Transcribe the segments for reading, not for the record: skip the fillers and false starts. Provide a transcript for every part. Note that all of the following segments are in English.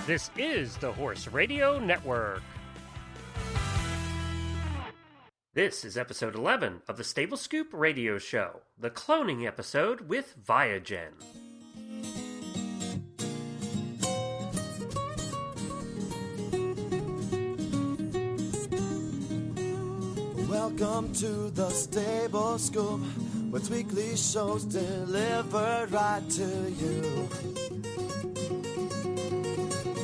This is the Horse Radio Network. This is episode 11 of the Stable Scoop Radio Show, the cloning episode with ViaGen. Welcome to the Stable Scoop, with weekly shows delivered right to you.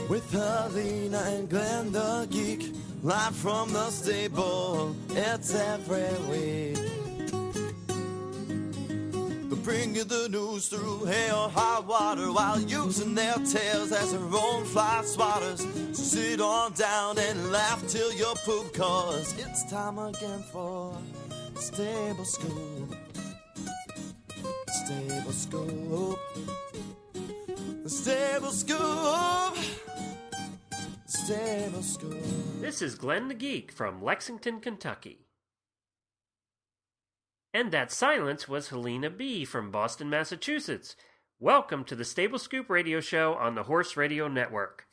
With Helena and Glenn the Geek, live from the stable, it's every week. They'll bring you the news through hail or high water, while using their tails as their own fly swatters. So sit on down and laugh till you poop, cause it's time again for the Stable Scoop. Stable Scoop. The Stable Scoop. Stable Scoop. This is Glenn the Geek from Lexington, Kentucky. And that silence was Helena B. from Boston, Massachusetts. Welcome to the Stable Scoop Radio Show on the Horse Radio Network.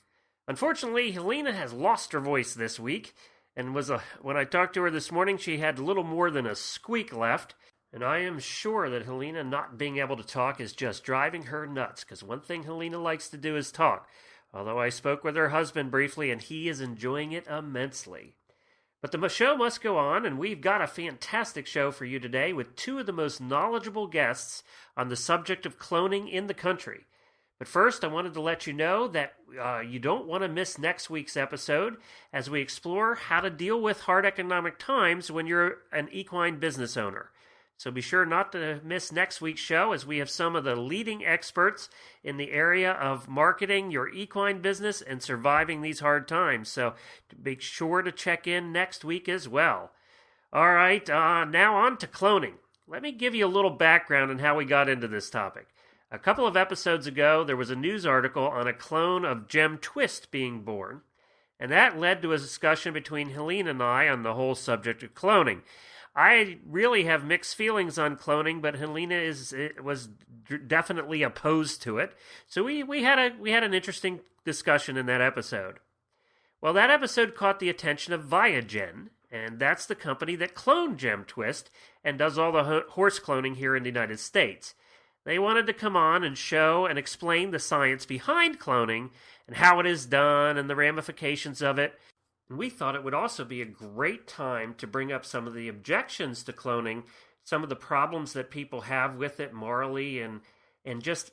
Unfortunately, Helena has lost her voice this week, and when I talked to her this morning, she had little more than a squeak left. And I am sure that Helena not being able to talk is just driving her nuts, because one thing Helena likes to do is talk. Although I spoke with her husband briefly, and he is enjoying it immensely. But the show must go on, and we've got a fantastic show for you today with two of the most knowledgeable guests on the subject of cloning in the country. But first, I wanted to let you know that you don't want to miss next week's episode as we explore how to deal with hard economic times when you're an equine business owner. So be sure not to miss next week's show, as we have some of the leading experts in the area of marketing your equine business and surviving these hard times. So be sure to check in next week as well. All right, now on to cloning. Let me give you a little background on how we got into this topic. A couple of episodes ago, there was a news article on a clone of Gem Twist being born, and that led to a discussion between Helena and I on the whole subject of cloning. I really have mixed feelings on cloning, but Helena was definitely opposed to it. So we had an interesting discussion in that episode. Well, that episode caught the attention of ViaGen, and that's the company that cloned Gem Twist and does all the horse cloning here in the United States. They wanted to come on and show and explain the science behind cloning and how it is done and the ramifications of it. We thought it would also be a great time to bring up some of the objections to cloning, some of the problems that people have with it morally, and just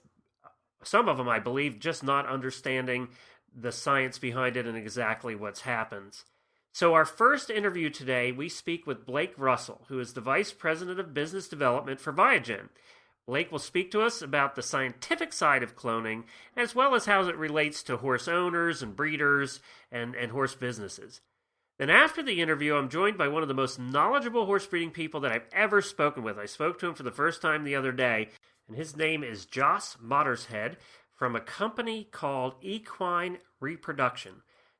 some of them, I believe, just not understanding the science behind it and exactly what's happens. So our first interview today, we speak with Blake Russell, who is the Vice President of Business Development for ViaGen. Blake will speak to us about the scientific side of cloning, as well as how it relates to horse owners and breeders and horse businesses. Then after the interview, I'm joined by one of the most knowledgeable horse breeding people that I've ever spoken with. I spoke to him for the first time the other day, and his name is Jos Mottershead from a company called Equine Reproduction.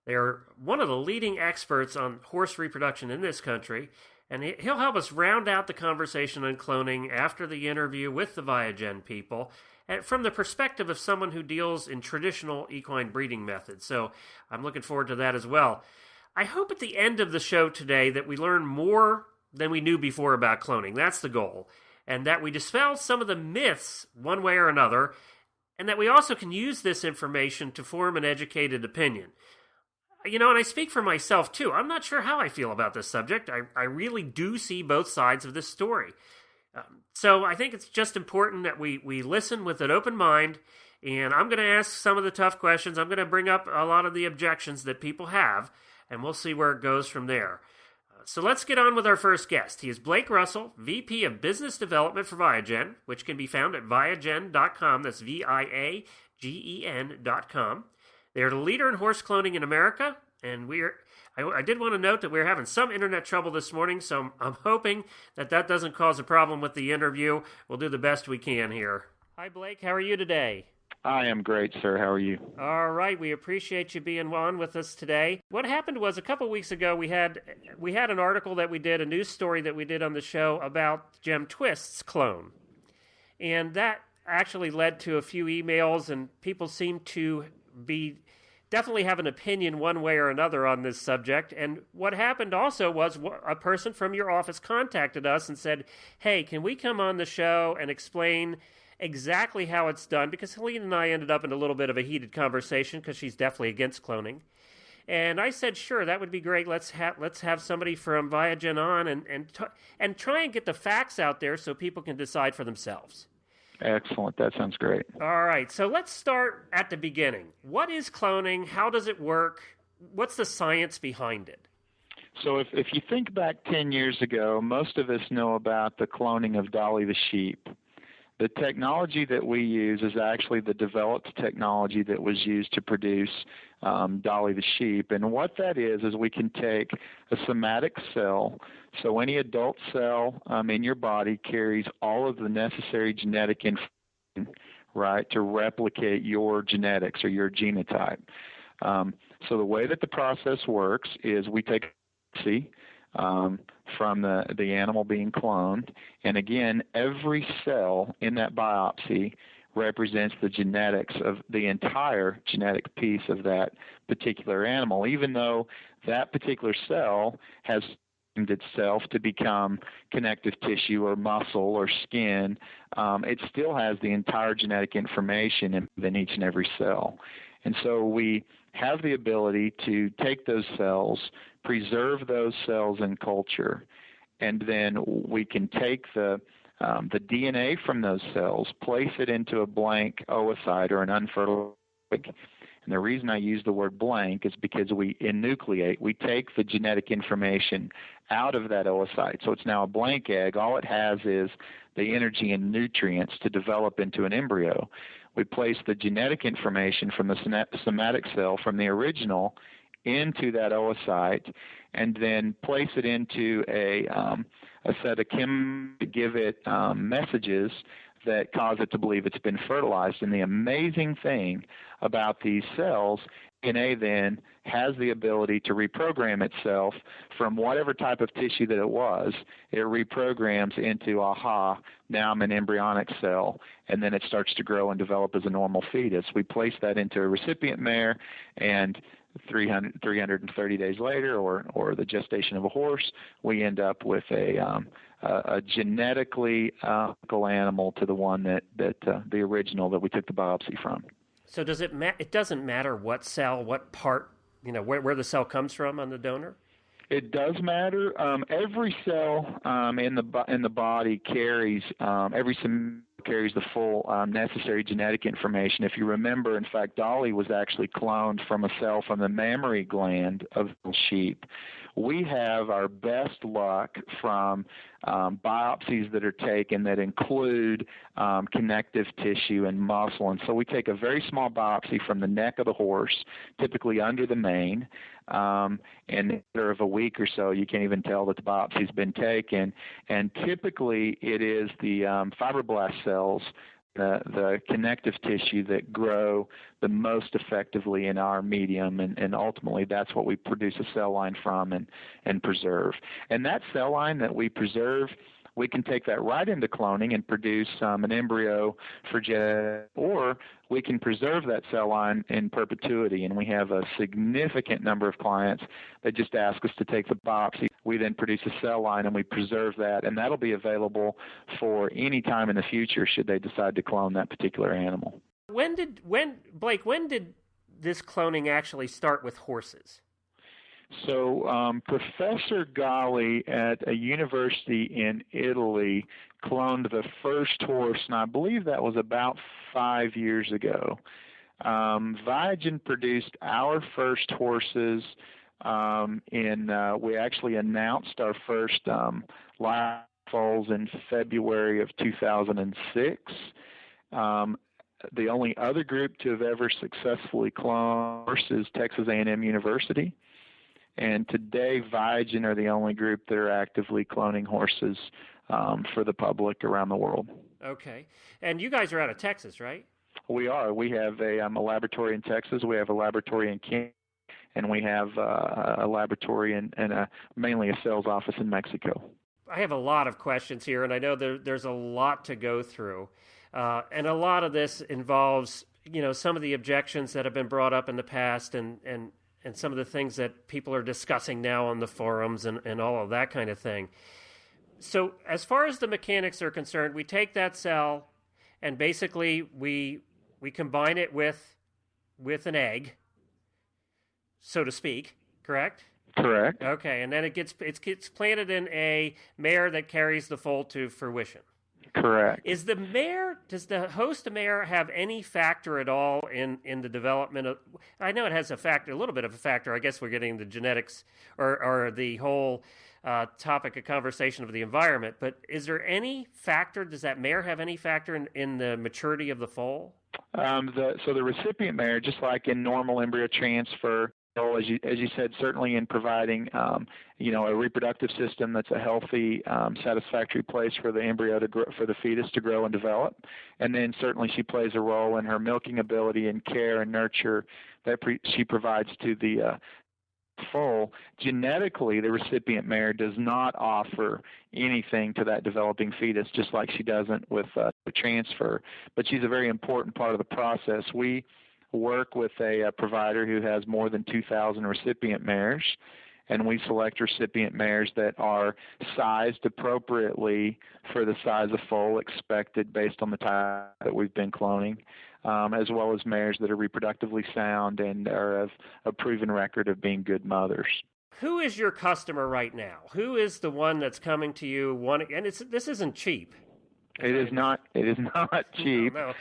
They are one of the leading experts on horse reproduction in this country, and he'll help us round out the conversation on cloning after the interview with the ViaGen people, and from the perspective of someone who deals in traditional equine breeding methods. So I'm looking forward to that as well. I hope at the end of the show today that we learn more than we knew before about cloning. That's the goal. And that we dispel some of the myths one way or another, and that we also can use this information to form an educated opinion. You know, and I speak for myself, too. I'm not sure how I feel about this subject. I really do see both sides of this story. So I think it's just important that we listen with an open mind, and I'm going to ask some of the tough questions. I'm going to bring up a lot of the objections that people have, and we'll see where it goes from there. So let's get on with our first guest. He is Blake Russell, VP of Business Development for ViaGen, which can be found at viagen.com. That's VIAGEN.com. They're the leader in horse cloning in America, and I did want to note that we're having some internet trouble this morning, so I'm hoping that doesn't cause a problem with the interview. We'll do the best we can here. Hi, Blake. How are you today? I am great, sir. How are you? All right. We appreciate you being on with us today. What happened was a couple weeks ago we had an article that we did, a news story that we did on the show about Gem Twist's clone. And that actually led to a few emails, and people seemed to be definitely have an opinion one way or another on this subject. And what happened also was a person from your office contacted us and said, hey, can we come on the show and explain exactly how it's done? Because Helene and I ended up in a little bit of a heated conversation because she's definitely against cloning. And I said, sure, that would be great. Let's have somebody from ViaGen on and try and get the facts out there so people can decide for themselves. Excellent. That sounds great. All right. So let's start at the beginning. What is cloning? How does it work? What's the science behind it? So if you think back 10 years ago, most of us know about the cloning of Dolly the sheep. The technology that we use is actually the developed technology that was used to produce Dolly the sheep. And what that is we can take a somatic cell. So any adult cell in your body carries all of the necessary genetic information, right, to replicate your genetics or your genotype. So the way that the process works is we take a biopsy from the animal being cloned. And again, every cell in that biopsy represents the genetics of the entire genetic piece of that particular animal, even though that particular cell has itself to become connective tissue or muscle or skin, it still has the entire genetic information in each and every cell. And so we have the ability to take those cells, preserve those cells in culture, and then we can take the DNA from those cells, place it into a blank oocyte or an unfertilized egg. And the reason I use the word blank is because we enucleate. We take the genetic information out of that oocyte. So it's now a blank egg. All it has is the energy and nutrients to develop into an embryo. We place the genetic information from the somatic cell from the original into that oocyte and then place it into a set of chemicals to give it messages that cause it to believe it's been fertilized. And the amazing thing about these cells, DNA then has the ability to reprogram itself from whatever type of tissue that it was. It reprograms into, now I'm an embryonic cell, and then it starts to grow and develop as a normal fetus. We place that into a recipient mare, and 330 days later, or the gestation of a horse, we end up with a genetically identical animal to the one that the original that we took the biopsy from. So does it it doesn't matter what cell, what part, where the cell comes from on the donor? It does matter. Every cell in the body carries carries the full necessary genetic information. If you remember, in fact, Dolly was actually cloned from a cell from the mammary gland of sheep. We have our best luck from biopsies that are taken that include connective tissue and muscle. And so we take a very small biopsy from the neck of the horse, typically under the mane. And in a matter of a week or so, you can't even tell that the biopsy's been taken. And typically it is the fibroblast cells, the connective tissue that grow the most effectively in our medium, and ultimately that's what we produce a cell line from and preserve. And that cell line that we preserve, we can take that right into cloning and produce an embryo for or we can preserve that cell line in perpetuity. And we have a significant number of clients that just ask us to take the biopsy. We then produce a cell line and we preserve that, and that'll be available for any time in the future should they decide to clone that particular animal. When did this cloning actually start with horses? So Professor Galli at a university in Italy cloned the first horse, and I believe that was about 5 years ago. ViaGen produced our first horses we actually announced our first live foals in February of 2006. The only other group to have ever successfully cloned horses is Texas A&M University. And today, ViaGen are the only group that are actively cloning horses for the public around the world. Okay. And you guys are out of Texas, right? We are. We have a laboratory in Texas. We have a laboratory in Kenya. And we have a laboratory and mainly a sales office in Mexico. I have a lot of questions here, and I know there's a lot to go through. And a lot of this involves, some of the objections that have been brought up in the past and some of the things that people are discussing now on the forums and all of that kind of thing. So as far as the mechanics are concerned, we take that cell and basically we combine it with an egg, so to speak, correct? Correct. Okay, and then it gets planted in a mare that carries the foal to fruition. Correct. Does the host mare have any factor at all in the development of? I know it has a little bit of a factor. I guess we're getting the genetics or the whole topic of conversation of the environment. But is there any factor? Does that mare have any factor in the maturity of the foal? So the recipient mare, just like in normal embryo transfer, as you said, certainly in providing a reproductive system that's a healthy, satisfactory place for the embryo to grow, for the fetus to grow and develop, and then certainly she plays a role in her milking ability and care and nurture that she provides to the foal. Genetically, the recipient mare does not offer anything to that developing fetus, just like she doesn't with transfer. But she's a very important part of the process. We work with a provider who has more than 2,000 recipient mares, and we select recipient mares that are sized appropriately for the size of foal expected based on the type that we've been cloning, as well as mares that are reproductively sound and are of a proven record of being good mothers. Who is your customer right now? Who is the one that's coming to you? And this isn't cheap. It is not cheap. No.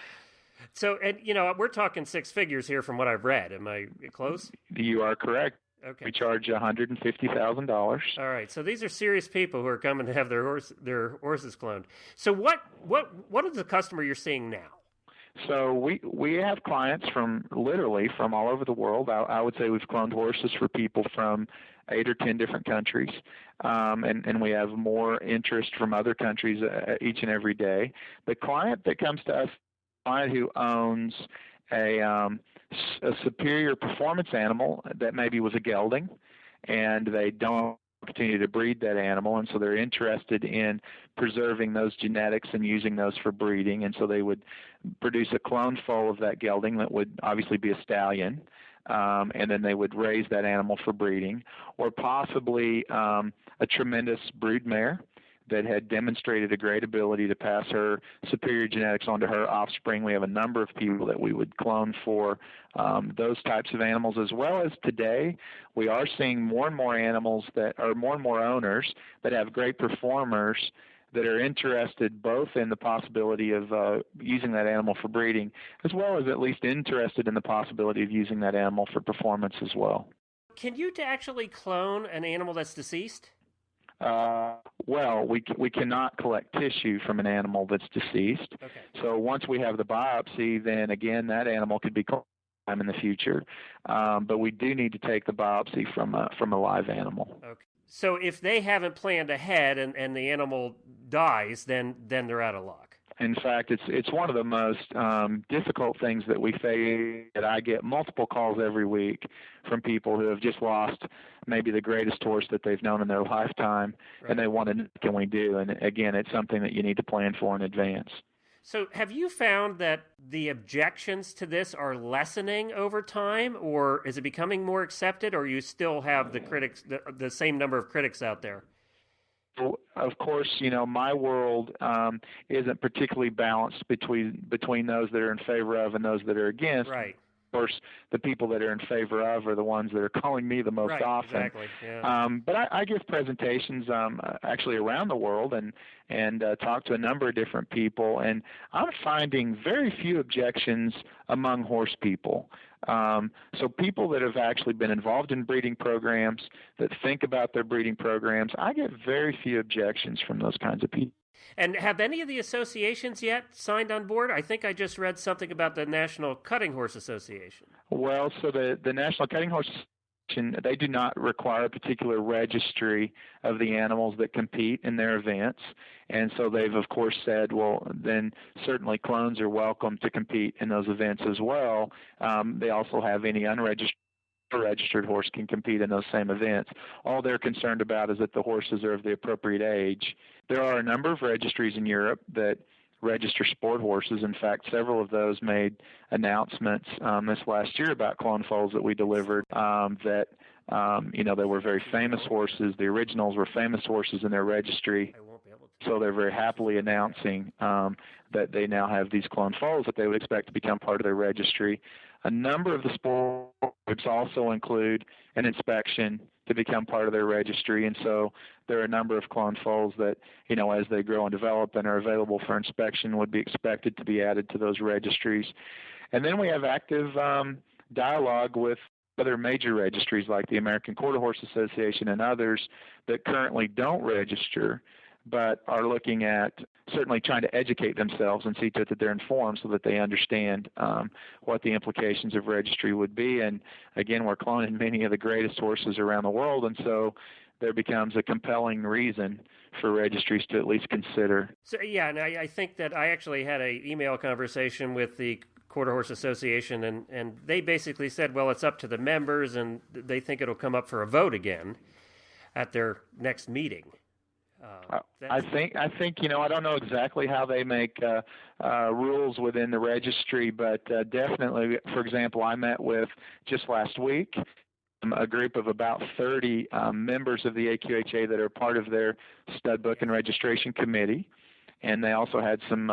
So, and we're talking six figures here from what I've read. Am I close? You are correct. Okay. We charge $150,000. All right. So these are serious people who are coming to have their horses cloned. So what is the customer you're seeing now? So we have clients from all over the world. I would say we've cloned horses for people from 8 or 10 different countries, and we have more interest from other countries each and every day. The client that comes to us, client who owns a superior performance animal that maybe was a gelding, and they don't continue to breed that animal, and so they're interested in preserving those genetics and using those for breeding, and so they would produce a clone foal of that gelding that would obviously be a stallion, and then they would raise that animal for breeding, or possibly a tremendous brood mare that had demonstrated a great ability to pass her superior genetics onto her offspring. We have a number of people that we would clone for those types of animals, as well as today we are seeing more and more animals that are more and more owners that have great performers that are interested both in the possibility of using that animal for breeding, as well as at least interested in the possibility of using that animal for performance as well. Can you actually clone an animal that's deceased? Well, we cannot collect tissue from an animal that's deceased. Okay. So once we have the biopsy, then again that animal could be cloned in the future. But we do need to take the biopsy from a live animal. Okay. So if they haven't planned ahead and the animal dies, then they're out of luck. In fact, it's one of the most difficult things that we face. That I get multiple calls every week from people who have just lost maybe the greatest horse that they've known in their lifetime, right, and they want to know what can we do. And again, it's something that you need to plan for in advance. So have you found that the objections to this are lessening over time, or is it becoming more accepted, or you still have the critics, the same number of critics out there? Of course, my world isn't particularly balanced between those that are in favor of and those that are against. Right. Of course, the people that are in favor of are the ones that are calling me the most often. Exactly. Yeah. But I give presentations actually around the world and talk to a number of different people, and I'm finding very few objections among horse people. So people that have actually been involved in breeding programs, that think about their breeding programs, I get very few objections from those kinds of people. And have any of the associations yet signed on board? I think I just read something about the National Cutting Horse Association. Well, so the National Cutting Horse Association, they do not require a particular registry of the animals that compete in their events. And so they've, of course, said, well, then certainly clones are welcome to compete in those events as well. They also have any unregistered horse can compete in those same events. All they're concerned about is that the horses are of the appropriate age. There are a number of registries in Europe that register sport horses. In fact, several of those made announcements this last year about clone foals that we delivered that they were very famous horses. The originals were famous horses in their registry. So they're very happily announcing that they now have these clone foals that they would expect to become part of their registry. A number of the sport groups also include an inspection to become part of their registry, and so there are a number of clone foals that, as they grow and develop and are available for inspection, would be expected to be added to those registries. And then we have active dialogue with other major registries like the American Quarter Horse Association and others that currently don't register, but are looking at certainly trying to educate themselves and see to it that they're informed so that they understand what the implications of registry would be. And again, we're cloning many of the greatest horses around the world, and so there becomes a compelling reason for registries to at least consider. So, yeah, and I think that I actually had an email conversation with the Quarter Horse Association, and they basically said, well, it's up to the members, and they think it'll come up for a vote again at their next meeting. I think I don't know exactly how they make rules within the registry, but definitely, for example, I met with just last week a group of about 30 members of the AQHA that are part of their stud book and registration committee, and they also had some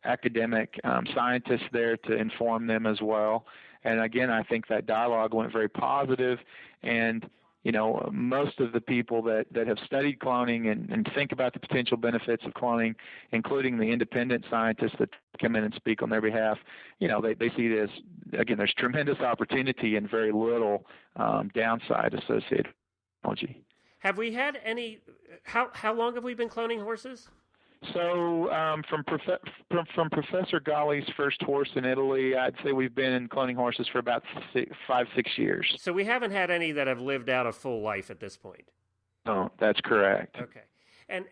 academic scientists there to inform them as well. And again, I think that dialogue went very positive, and most of the people that have studied cloning and think about the potential benefits of cloning, including the independent scientists that come in and speak on their behalf, they see it as, again, there's tremendous opportunity and very little downside associated with technology. Have we had any, how long have we been cloning horses? So from Professor Galli's first horse in Italy, I'd say we've been cloning horses for about 5-6 years. So we haven't had any that have lived out a full life at this point? No, that's correct. Okay. And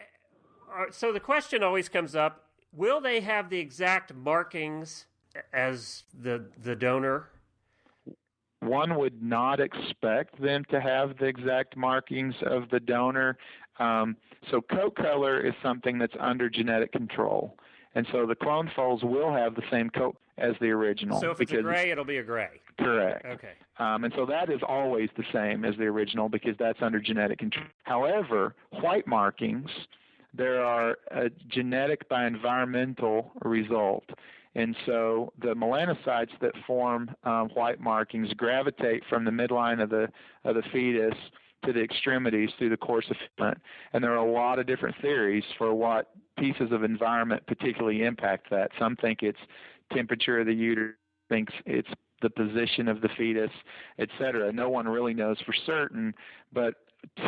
so the question always comes up, will they have the exact markings as the donor? One would not expect them to have the exact markings of the donor. So coat color is something that's under genetic control. And so the clone foals will have the same coat as the original. So if it's a gray, it'll be a gray. Correct. Okay. And so that is always the same as the original because that's under genetic control. However, white markings, there are a genetic by environmental result. And so the melanocytes that form white markings gravitate from the midline of the fetus to the extremities through the course of development. And there are a lot of different theories for what pieces of environment particularly impact that. Some think it's temperature of the uterus, thinks it's the position of the fetus, etc. No one really knows for certain, but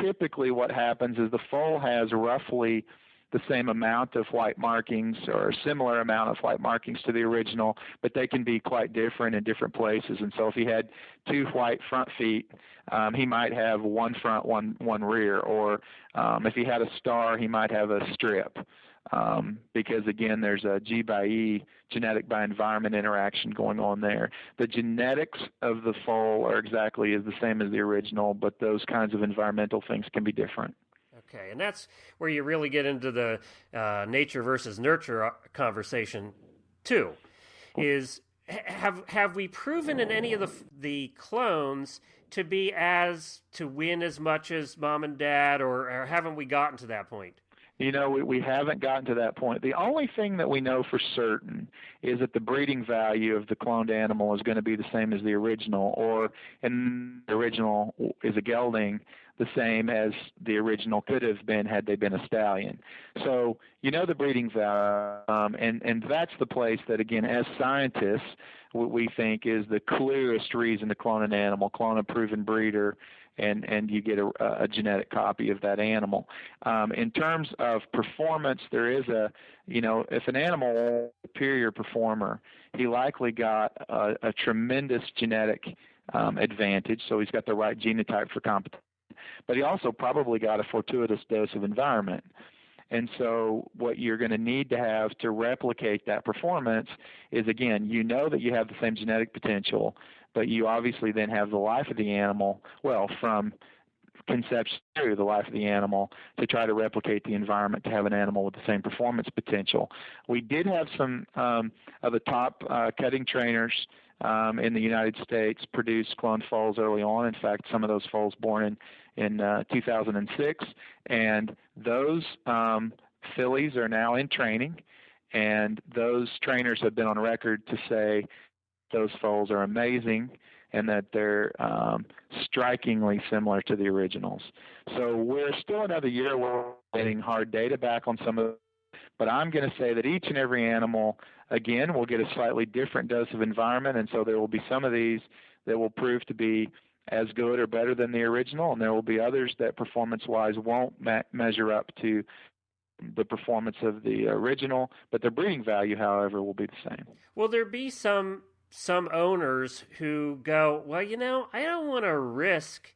typically what happens is the foal has roughly the same amount of white markings or a similar amount of white markings to the original, but they can be quite different in different places. And so if he had 2 white front feet, he might have 1 front, one rear, or if he had a star, he might have a strip. Because again, there's a G by E, genetic by environment interaction going on there. The genetics of the foal are exactly the same as the original, but those kinds of environmental things can be different. Okay, and that's where you really get into the nature versus nurture conversation, too. Is have we proven in any of the clones to win as much as mom and dad, or haven't we gotten to that point? We haven't gotten to that point. The only thing that we know for certain is that the breeding value of the cloned animal is going to be the same as the original, or in the original is a gelding, the same as the original could have been had they been a stallion. So the breeding value, and that's the place that, again, as scientists, what we think is the clearest reason to clone an animal, clone a proven breeder, and you get a genetic copy of that animal. In terms of performance, there is if an animal is a superior performer, he likely got a tremendous genetic advantage, so he's got the right genotype for competition. But he also probably got a fortuitous dose of environment. And so what you're going to need to have to replicate that performance is, again, that you have the same genetic potential, but you obviously then have the life of the animal, well, from conception through the life of the animal to try to replicate the environment to have an animal with the same performance potential. We did have some of the top cutting trainers in the United States produce cloned foals early on. In fact, some of those foals born in 2006, and those fillies are now in training, and those trainers have been on record to say those foals are amazing and that they're strikingly similar to the originals. So we're still another year we're getting hard data back on some of them, but I'm going to say that each and every animal, again, will get a slightly different dose of environment, and so there will be some of these that will prove to be as good or better than the original, and there will be others that performance-wise won't measure up to the performance of the original, but their breeding value, however, will be the same. Will there be some owners who go, well, I don't want to risk.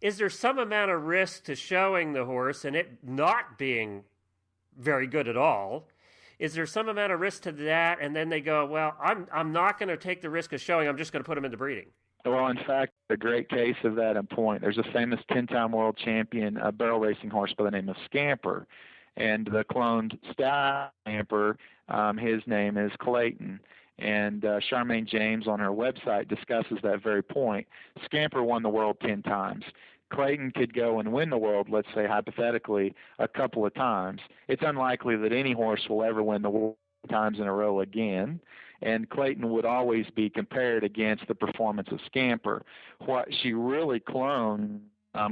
Is there some amount of risk to showing the horse and it not being very good at all? Is there some amount of risk to that? And then they go, well, I'm not going to take the risk of showing. I'm just going to put him into breeding. Well, in fact, a great case of that in point. There's a famous 10-time world champion, a barrel racing horse by the name of Scamper. And the cloned Scamper, his name is Clayton. And Charmaine James on her website discusses that very point. Scamper won the world 10 times. Clayton could go and win the world, let's say hypothetically, a couple of times. It's unlikely that any horse will ever win the world 10 times in a row again. And Clayton would always be compared against the performance of Scamper. What she really cloned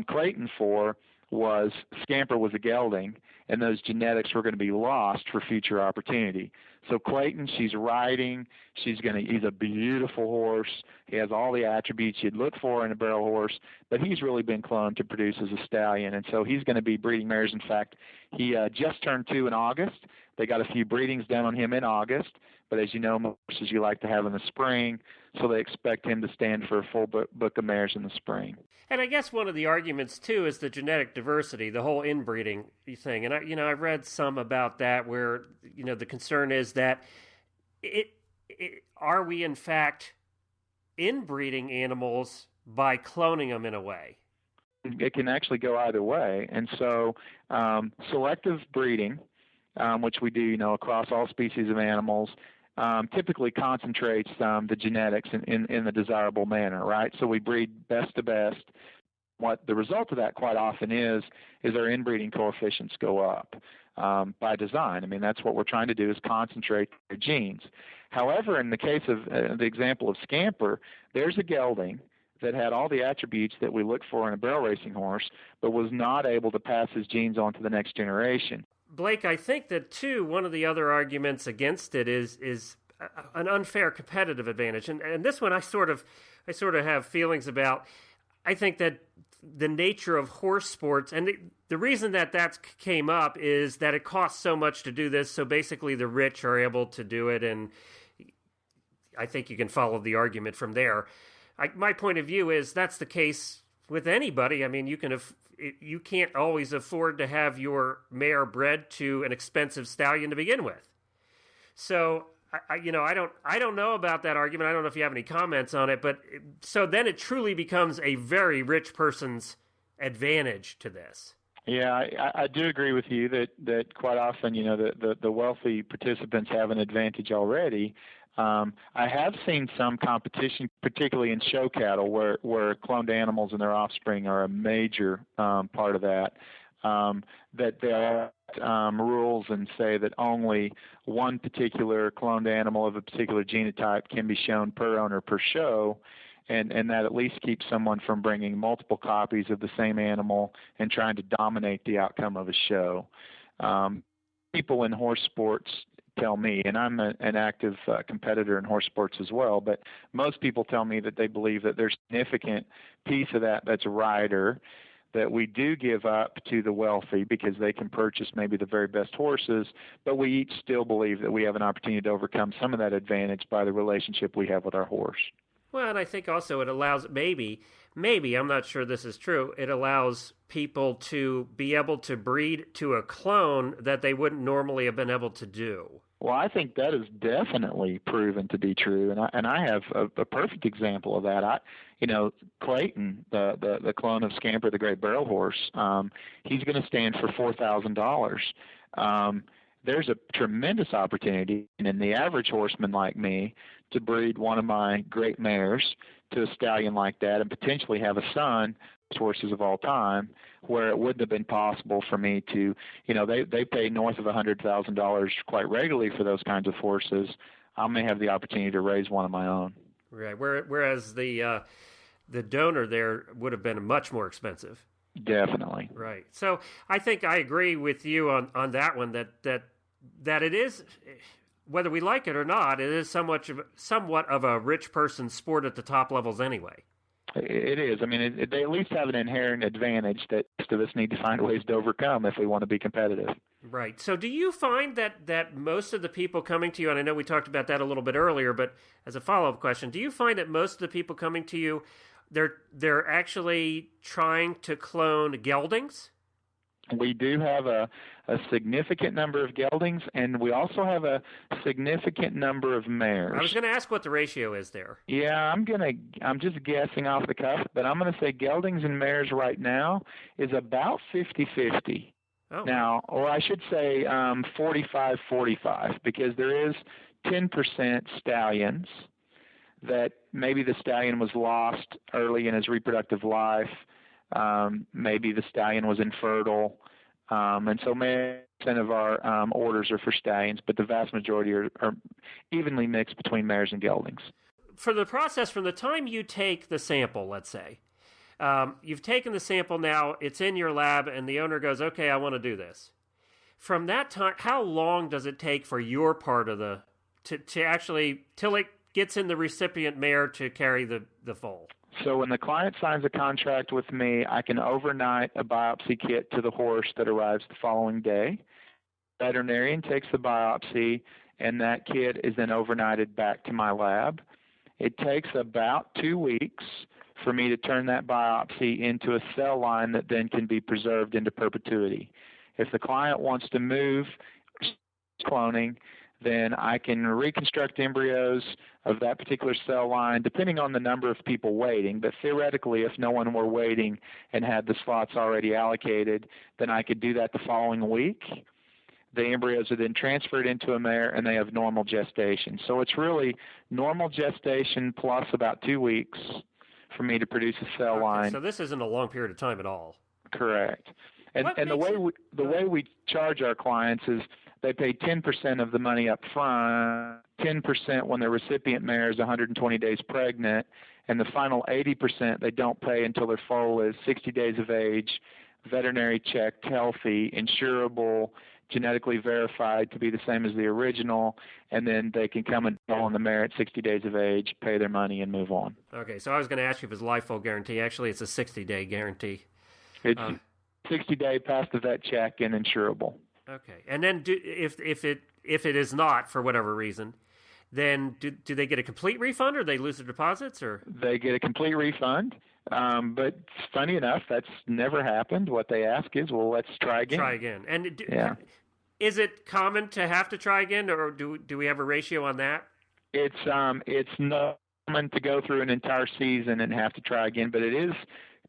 Clayton for was Scamper was a gelding, and those genetics were going to be lost for future opportunity. So Clayton, she's riding. He's a beautiful horse. He has all the attributes you'd look for in a barrel horse, but he's really been cloned to produce as a stallion, and so he's going to be breeding mares. In fact, he just turned 2 in August. They got a few breedings done on him in August, but as you know, horses you like to have in the spring, so they expect him to stand for a full book of mares in the spring. And I guess one of the arguments, too, is the genetic diversity, the whole inbreeding thing. And, I've read some about that where, the concern is that are we, in fact, inbreeding animals by cloning them in a way? It can actually go either way. And so selective breeding, which we do, across all species of animals, typically concentrates the genetics in the desirable manner, right? So we breed best to best. What the result of that quite often is our inbreeding coefficients go up by design. I mean, that's what we're trying to do is concentrate their genes. However, in the case of the example of Scamper, there's a gelding that had all the attributes that we look for in a barrel racing horse, but was not able to pass his genes on to the next generation. Blake, I think that, too, one of the other arguments against it is an unfair competitive advantage. And this one I sort of have feelings about. I think that the nature of horse sports, and the reason that came up is that it costs so much to do this, so basically the rich are able to do it, and I think you can follow the argument from there. My point of view is that's the case with anybody. I mean, you can't always afford to have your mare bred to an expensive stallion to begin with. So I don't know about that argument. I don't know if you have any comments on it, but so then it truly becomes a very rich person's advantage to this. Yeah, I do agree with you that quite often, the wealthy participants have an advantage already. I have seen some competition, particularly in show cattle, where cloned animals and their offspring are a major part of that. That there are rules and say that only one particular cloned animal of a particular genotype can be shown per owner per show, and that at least keeps someone from bringing multiple copies of the same animal and trying to dominate the outcome of a show. People in horse sports tell me, and I'm an active competitor in horse sports as well, but most people tell me that they believe that there's a significant piece of that's a rider that we do give up to the wealthy because they can purchase maybe the very best horses, but we each still believe that we have an opportunity to overcome some of that advantage by the relationship we have with our horse. Well, and I think also it allows maybe, I'm not sure this is true, it allows people to be able to breed to a clone that they wouldn't normally have been able to do. Well, I think that is definitely proven to be true, and I have a perfect example of that. Clayton, the clone of Scamper, the Great Barrel Horse, he's going to stand for $4,000. There's a tremendous opportunity in the average horseman like me to breed one of my great mares to a stallion like that and potentially have a son, horses of all time, where it wouldn't have been possible for me to, they pay north of $100,000 quite regularly for those kinds of horses. I may have the opportunity to raise one of my own. Right. Whereas the donor there would have been much more expensive. Definitely. Right. So I think I agree with you on that one, that it is, whether we like it or not, it is somewhat of a rich person's sport at the top levels anyway. It is. I mean, they at least have an inherent advantage that most of us need to find ways to overcome if we want to be competitive. Right. So do you find that most of the people coming to you, and I know we talked about that a little bit earlier, but as a follow-up question, do you find that most of the people coming to you, they're actually trying to clone geldings? We do have a significant number of geldings, and we also have a significant number of mares. I was going to ask what the ratio is there. Yeah, I'm just guessing off the cuff, but I'm going to say geldings and mares right now is about 50-50. Oh. Now, or I should say 45-45, because there is 10% stallions that maybe the stallion was lost early in his reproductive life. Maybe the stallion was infertile. And so many percent of our orders are for stallions, but the vast majority are evenly mixed between mares and geldings. For the process, from the time you take the sample, let's say, you've taken the sample now, it's in your lab, and the owner goes, okay, I want to do this. From that time, how long does it take for your part of to actually, till it gets in the recipient mare to carry the foal? So when the client signs a contract with me, I can overnight a biopsy kit to the horse that arrives the following day. The veterinarian takes the biopsy, and that kit is then overnighted back to my lab. It takes about 2 weeks for me to turn that biopsy into a cell line that then can be preserved into perpetuity. If the client wants to move cloning, then I can reconstruct embryos of that particular cell line, depending on the number of people waiting. But theoretically, if no one were waiting and had the slots already allocated, then I could do that the following week. The embryos are then transferred into a mare, and they have normal gestation. So it's really normal gestation plus about 2 weeks for me to produce a cell line. So this isn't a long period of time at all. Correct. And the way we charge our clients is they pay 10% of the money up front, 10% when their recipient mare is 120 days pregnant, and the final 80% they don't pay until their foal is 60 days of age, veterinary checked, healthy, insurable, genetically verified to be the same as the original, and then they can come and on the mare at 60 days of age, pay their money, and move on. Okay, so I was going to ask you if it's life foal guarantee. Actually, it's a 60-day guarantee. It's 60-day past the vet check and insurable. Okay, and then if it is not for whatever reason, then do they get a complete refund, or they lose their deposits, or they get a complete refund? But funny enough, that's never happened. What they ask is, well, let's try again. Try again, and yeah. Is it common to have to try again, or do we have a ratio on that? It's not common to go through an entire season and have to try again, but it is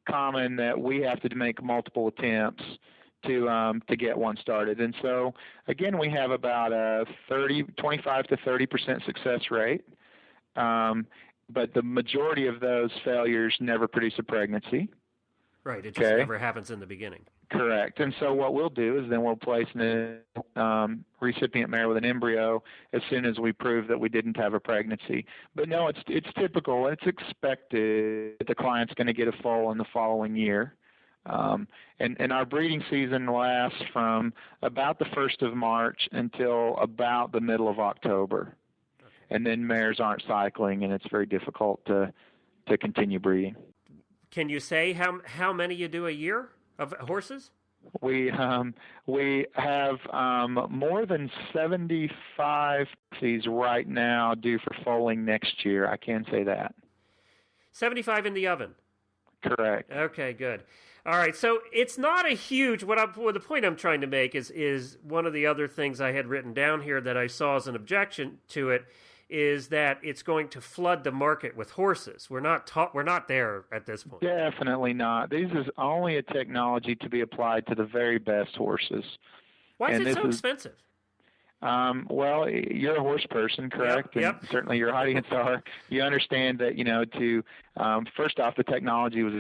common that we have to make multiple attempts to get one started. And so again, we have about a 25 to 30% success rate, but the majority of those failures never produce a pregnancy. Right, it just never happens in the beginning. Correct. And so what we'll do is then we'll place a recipient mare with an embryo as soon as we prove that we didn't have a pregnancy. But no, it's typical. It's expected that the client's going to get a foal in the following year. And our breeding season lasts from about the 1st of March until about the middle of October. Okay. And then mares aren't cycling, and it's very difficult to continue breeding. Can you say how many you do a year of horses? We have more than 75 seeds right now due for foaling next year. I can say that. 75 in the oven? Correct. Okay, good. All right, so it's not a huge. The point I'm trying to make is one of the other things I had written down here that I saw as an objection to it is that it's going to flood the market with horses. We're not there at this point. Definitely not. This is only a technology to be applied to the very best horses. Why is it so expensive? Well, you're a horse person, correct? Yep. And certainly your audience are. You understand that, first off, the technology was,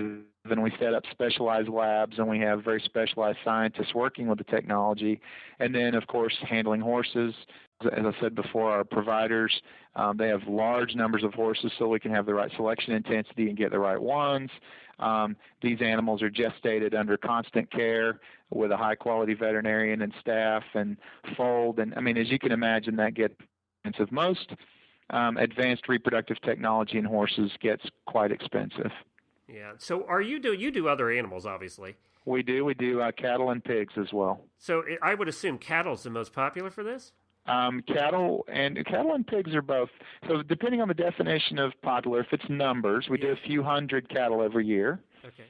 then we set up specialized labs and we have very specialized scientists working with the technology. And then, of course, handling horses. As I said before, our providers, they have large numbers of horses so we can have the right selection intensity and get the right ones. These animals are gestated under constant care with a high-quality veterinarian and staff and foaled. And, as you can imagine, that gets expensive. Most advanced reproductive technology in horses gets quite expensive. Yeah. So you do other animals, obviously. We do cattle and pigs as well. So I would assume cattle's the most popular for this? Cattle and pigs are both. So depending on the definition of popular, if it's numbers, we do a few hundred cattle every year. Okay.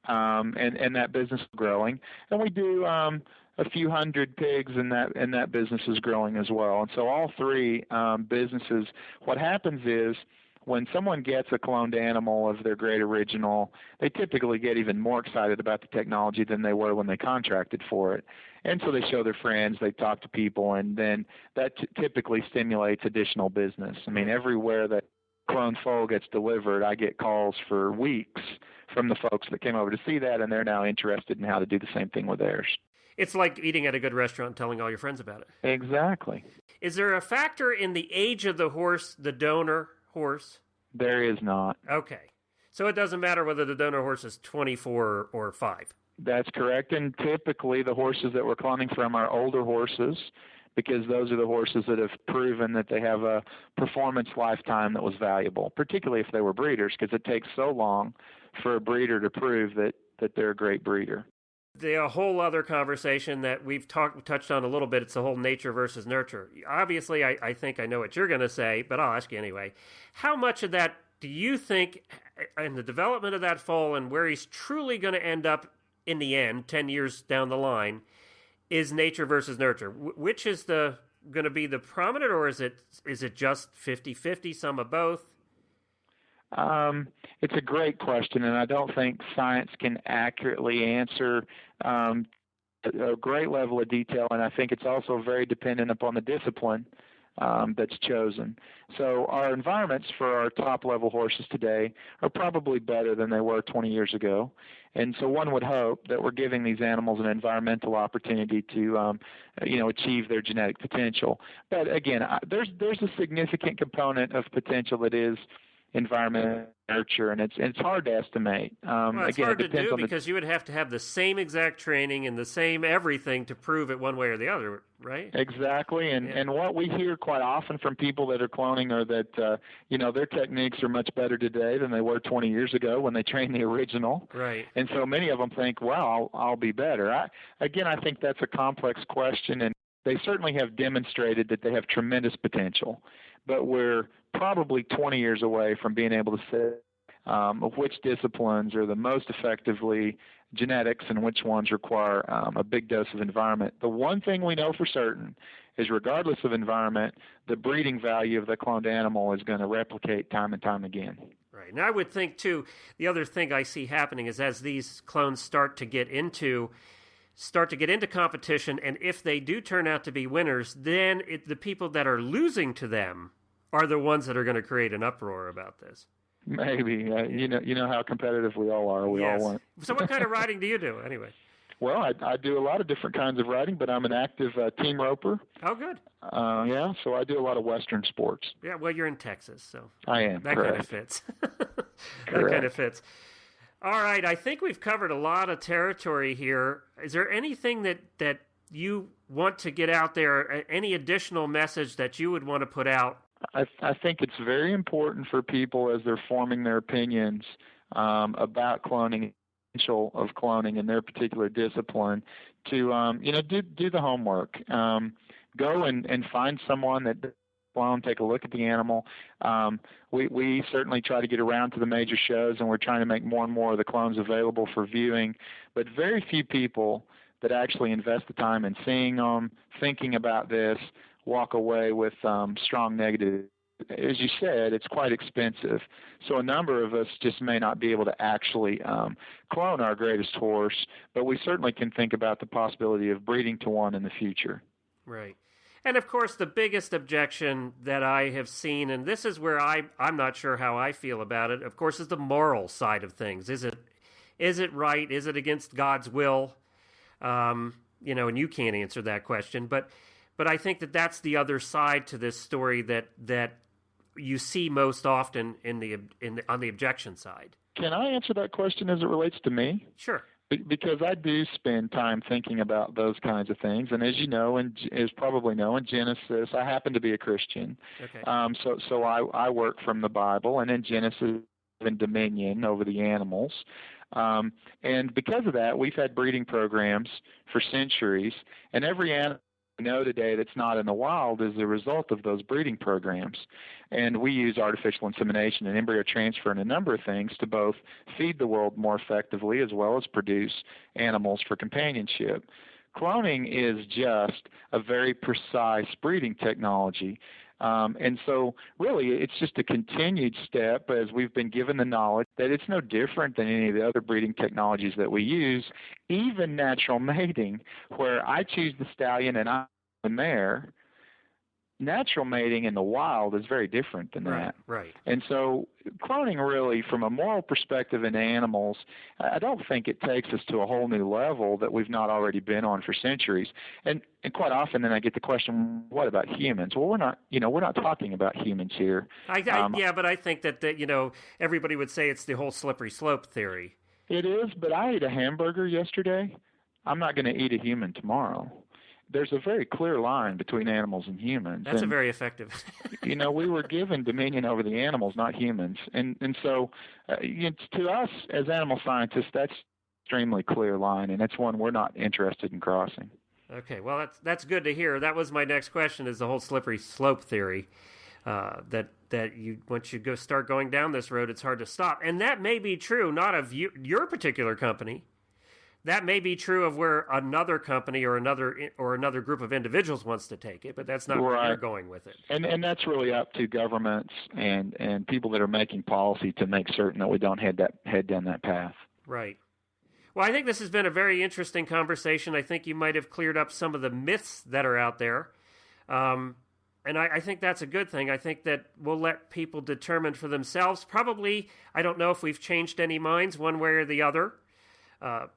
And that business is growing. And we do a few hundred pigs, and that business is growing as well. And so all three businesses, what happens is when someone gets a cloned animal of their great original, they typically get even more excited about the technology than they were when they contracted for it. And so they show their friends, they talk to people, and then that typically stimulates additional business. Everywhere that cloned foal gets delivered, I get calls for weeks from the folks that came over to see that, and they're now interested in how to do the same thing with theirs. It's like eating at a good restaurant and telling all your friends about it. Exactly. Is there a factor in the age of the horse, the donor horse? There is not. Okay. So it doesn't matter whether the donor horse is 24 or 5. That's correct. And typically the horses that we're cloning from are older horses because those are the horses that have proven that they have a performance lifetime that was valuable, particularly if they were breeders, because it takes so long for a breeder to prove that they're a great breeder. The whole other conversation that we've touched on a little bit, it's the whole nature versus nurture. Obviously, I think I know what you're going to say, but I'll ask you anyway. How much of that do you think in the development of that foal and where he's truly going to end up in the end, 10 years down the line, is nature versus nurture? Which is going to be the prominent, or is it just 50-50, some of both? It's a great question, and I don't think science can accurately answer a great level of detail, and I think it's also very dependent upon the discipline that's chosen. So our environments for our top-level horses today are probably better than they were 20 years ago, and so one would hope that we're giving these animals an environmental opportunity to achieve their genetic potential. But again, there's a significant component of potential that is environment nurture, and it's hard to estimate. It's hard to do because you would have to have the same exact training and the same everything to prove it one way or the other, right? Exactly, and what we hear quite often from people that are cloning are that their techniques are much better today than they were 20 years ago when they trained the original. Right. And so many of them think, well, I'll be better. I think that's a complex question, and they certainly have demonstrated that they have tremendous potential, but we're probably 20 years away from being able to say which disciplines are the most effectively genetics and which ones require a big dose of environment. The one thing we know for certain is regardless of environment, the breeding value of the cloned animal is going to replicate time and time again. Right. And I would think, too, the other thing I see happening is as these clones start to get into competition, and if they do turn out to be winners, then the people that are losing to them are the ones that are going to create an uproar about this. Maybe. You know how competitive we all are. We all want. So what kind of riding do you do, anyway? Well, I do a lot of different kinds of riding, but I'm an active team roper. Oh, good. So I do a lot of Western sports. Yeah, well, you're in Texas, so. I am, that correct. Kind of fits. That kind of fits. All right, I think we've covered a lot of territory here. Is there anything that you want to get out there, any additional message that you would want to put out? I think it's very important for people as they're forming their opinions about cloning, potential of cloning in their particular discipline, to do the homework. Go and find someone that clone, take a look at the animal. We certainly try to get around to the major shows, and we're trying to make more and more of the clones available for viewing. But very few people that actually invest the time in seeing them, thinking about this, walk away with strong negative. As you said, it's quite expensive. So a number of us just may not be able to actually clone our greatest horse, but we certainly can think about the possibility of breeding to one in the future. Right. And of course, the biggest objection that I have seen, and this is where I'm not sure how I feel about it, of course, is the moral side of things. Is it right? Is it against God's will? And you can't answer that question, but I think that that's the other side to this story that you see most often on the objection side. Can I answer that question as it relates to me? Sure. Because I do spend time thinking about those kinds of things, and as you know, and as probably know, in Genesis, I happen to be a Christian. Okay. So I work from the Bible, and in Genesis, and dominion over the animals. And because of that, we've had breeding programs for centuries, and every animal we know today that's not in the wild is the result of those breeding programs. And we use artificial insemination and embryo transfer and a number of things to both feed the world more effectively as well as produce animals for companionship. Cloning is just a very precise breeding technology. And so really it's just a continued step as we've been given the knowledge that it's no different than any of the other breeding technologies that we use, even natural mating, where I choose the stallion and I'm the mare. Natural mating in the wild is very different than that. Right. And so cloning really, from a moral perspective in animals, I don't think it takes us to a whole new level that we've not already been on for centuries. And quite often then I get the question, what about humans? Well, we're not talking about humans here. Yeah, but I think that everybody would say it's the whole slippery slope theory. It is, but I ate a hamburger yesterday. I'm not going to eat a human tomorrow. There's a very clear line between animals and humans. That's a very effective. We were given dominion over the animals, not humans. And so to us as animal scientists, that's an extremely clear line, and it's one we're not interested in crossing. Okay, well, that's good to hear. That was my next question, is the whole slippery slope theory, that you once you start going down this road, it's hard to stop. And that may be true, not of your particular company. That may be true of where another company or another group of individuals wants to take it, but that's not where you're going with it. And that's really up to governments and people that are making policy to make certain that we don't head down that path. Right. Well, I think this has been a very interesting conversation. I think you might have cleared up some of the myths that are out there. And I think that's a good thing. I think that we'll let people determine for themselves. Probably, I don't know if we've changed any minds one way or the other.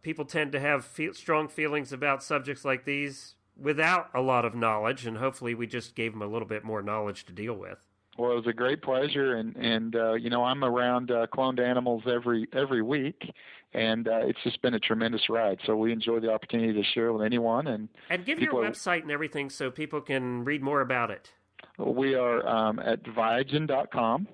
People tend to have strong feelings about subjects like these without a lot of knowledge, and hopefully we just gave them a little bit more knowledge to deal with. Well, it was a great pleasure, and I'm around cloned animals every week, and it's just been a tremendous ride. So we enjoy the opportunity to share with anyone. And give your website and everything so people can read more about it. We are at ViaGen.com.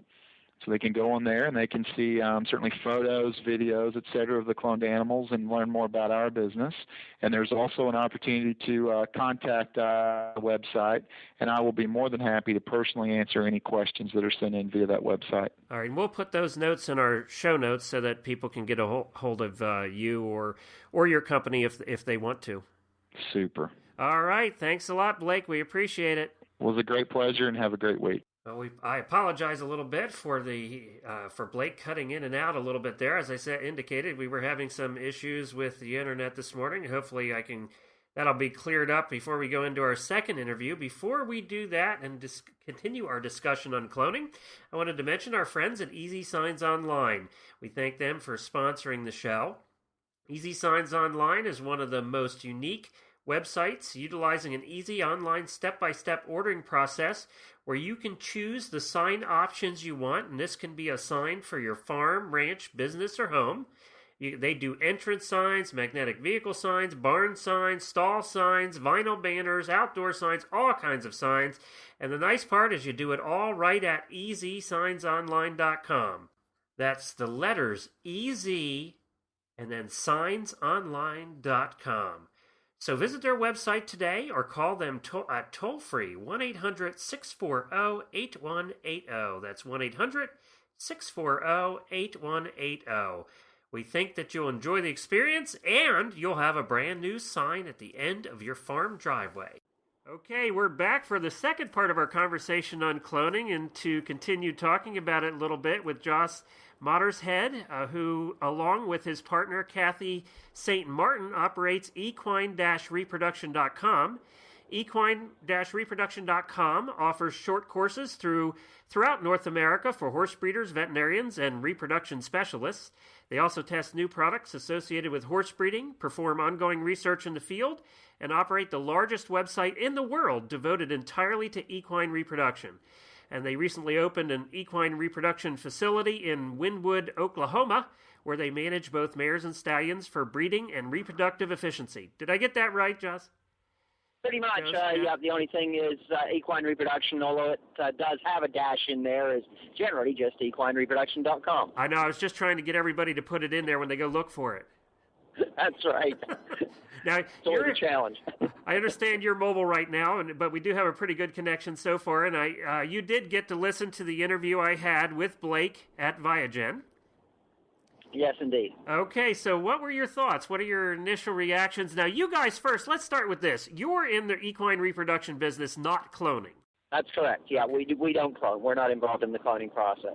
So they can go on there and they can see certainly photos, videos, et cetera, of the cloned animals and learn more about our business. And there's also an opportunity to contact our website, and I will be more than happy to personally answer any questions that are sent in via that website. All right, and we'll put those notes in our show notes so that people can get a hold of you or your company if they want to. Super. All right, thanks a lot, Blake. We appreciate it. It was a great pleasure, and have a great week. Well, I apologize a little bit for Blake cutting in and out a little bit there. As I indicated, we were having some issues with the internet this morning. Hopefully that'll be cleared up before we go into our second interview. Before we do that and continue our discussion on cloning, I wanted to mention our friends at Easy Signs Online. We thank them for sponsoring the show. Easy Signs Online is one of the most unique websites utilizing an easy online step-by-step ordering process where you can choose the sign options you want, and this can be a sign for your farm, ranch, business, or home. They do entrance signs, magnetic vehicle signs, barn signs, stall signs, vinyl banners, outdoor signs, all kinds of signs. And the nice part is you do it all right at easysignsonline.com. That's the letters EZ and then signsonline.com. So visit their website today or call them at toll-free 1-800-640-8180. That's 1-800-640-8180. We think that you'll enjoy the experience and you'll have a brand new sign at the end of your farm driveway. Okay, we're back for the second part of our conversation on cloning and to continue talking about it a little bit with Jos Mottershead, who, along with his partner Kathy St. Martin, operates equine-reproduction.com. Equine-reproduction.com offers short courses throughout North America for horse breeders, veterinarians, and reproduction specialists. They also test new products associated with horse breeding, perform ongoing research in the field, and operate the largest website in the world devoted entirely to equine reproduction. And they recently opened an equine reproduction facility in Wynwood, Oklahoma, where they manage both mares and stallions for breeding and reproductive efficiency. Did I get that right, Jos? Pretty much, yeah. The only thing is equine reproduction, although it does have a dash in there, is generally just equinereproduction.com. I know. I was just trying to get everybody to put it in there when they go look for it. That's right. Now, it's always a challenge. I understand you're mobile right now, but we do have a pretty good connection so far. And you did get to listen to the interview I had with Blake at ViaGen. Yes, indeed. Okay, so what were your thoughts? What are your initial reactions? Now, you guys first, let's start with this. You're in the equine reproduction business, not cloning. That's correct. Yeah, we don't clone. We're not involved in the cloning process.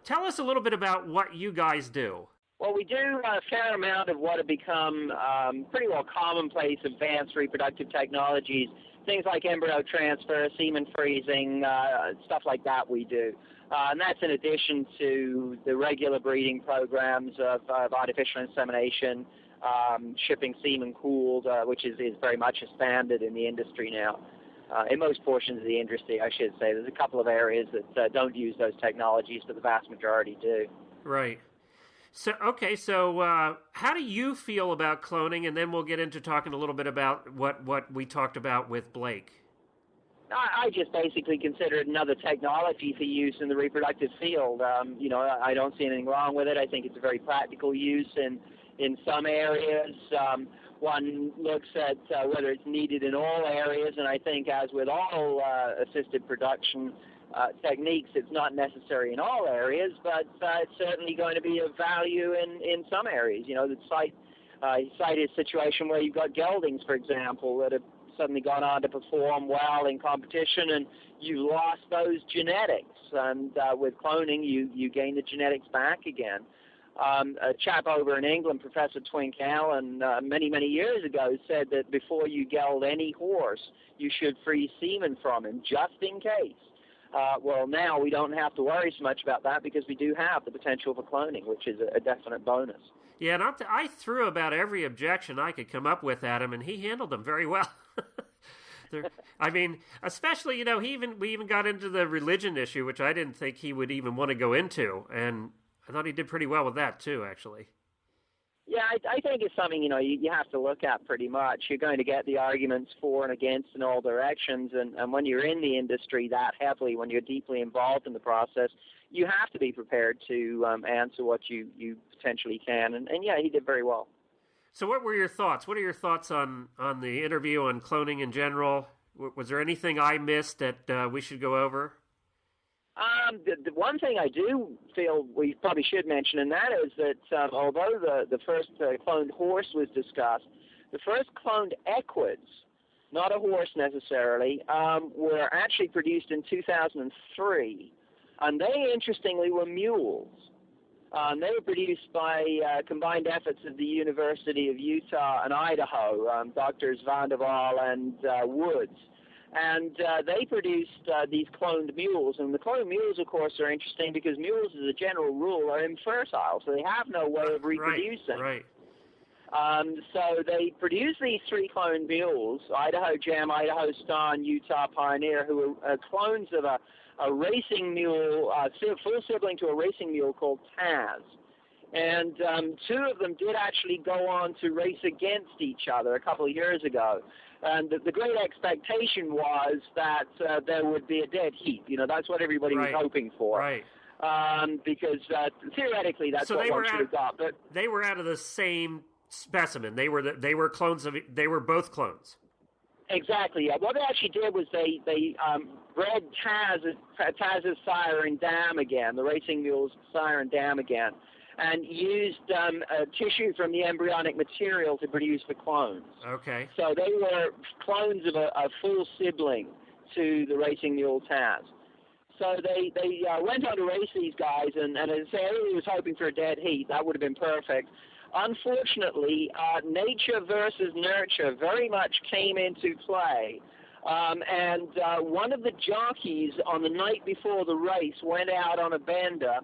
Tell us a little bit about what you guys do. Well, we do a fair amount of what have become pretty well commonplace advanced reproductive technologies, things like embryo transfer, semen freezing, stuff like that we do. And that's in addition to the regular breeding programs of artificial insemination, shipping semen cooled, which is very much a standard in the industry now. In most portions of the industry, I should say. There's a couple of areas that don't use those technologies, but the vast majority do. Right. So, okay, how do you feel about cloning? And then we'll get into talking a little bit about what we talked about with Blake. I just basically consider it another technology for use in the reproductive field. I don't see anything wrong with it. I think it's a very practical use in some areas. One looks at whether it's needed in all areas, and I think as with all assisted production techniques, it's not necessary in all areas, but it's certainly going to be of value in some areas. You cited a situation where you've got geldings, for example, that have suddenly gone on to perform well in competition, and you lost those genetics. And with cloning, you gain the genetics back again. A chap over in England, Professor Twink Allen, many, many years ago said that before you geld any horse, you should freeze semen from him, just in case. Well, now we don't have to worry so much about that because we do have the potential for cloning, which is a definite bonus. Yeah, and I threw about every objection I could come up with at him, and he handled them very well. I mean, especially, we even got into the religion issue, which I didn't think he would even want to go into, and I thought he did pretty well with that, too, actually. Yeah, I think it's something, you have to look at pretty much. You're going to get the arguments for and against in all directions, and when you're in the industry that heavily, when you're deeply involved in the process, you have to be prepared to answer what you potentially can, and yeah, he did very well. So what were your thoughts? What are your thoughts on the interview, on cloning in general? Was there anything I missed that we should go over? The one thing I do feel we probably should mention, and that is that although the first cloned horse was discussed, the first cloned equids, not a horse necessarily, were actually produced in 2003, and they, interestingly, were mules. They were produced by combined efforts of the University of Utah and Idaho, Drs. Vanderwaal and Woods. And they produced these cloned mules. And the cloned mules, of course, are interesting because mules, as a general rule, are infertile, so they have no way of reproducing. Right. So they produced these 3 cloned mules, Idaho Gem, Idaho Star, and Utah Pioneer, who are clones of a racing mule, full sibling to a racing mule called Taz. And 2 of them did actually go on to race against each other a couple of years ago. And the great expectation was that there would be a dead heat. That's what everybody was hoping for. Right. Because theoretically, that's what one should have got. But they were out of the same specimen. They were clones of. They were both clones. Exactly. Yeah. What they actually did was they bred Taz's sire in dam again, the racing mule's sire in dam again, and used tissue from the embryonic material to produce the clones. Okay. So they were clones of a full sibling to the racing mule Taz. So they went on to race these guys, and as I say, everybody was hoping for a dead heat. That would have been perfect. Unfortunately, nature versus nurture very much came into play. And one of the jockeys on the night before the race went out on a bender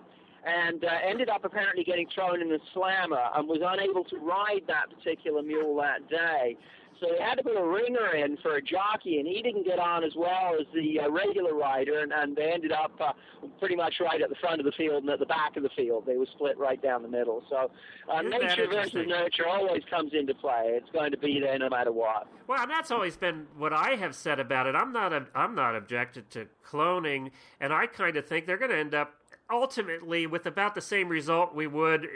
and ended up apparently getting thrown in the slammer and was unable to ride that particular mule that day. So they had to put a ringer in for a jockey, and he didn't get on as well as the regular rider, and they ended up pretty much right at the front of the field and at the back of the field. They were split right down the middle. So nature versus nurture always comes into play. It's going to be there no matter what. Well, and that's always been what I have said about it. I'm not objected to cloning, and I kind of think they're going to end up ultimately with about the same result we would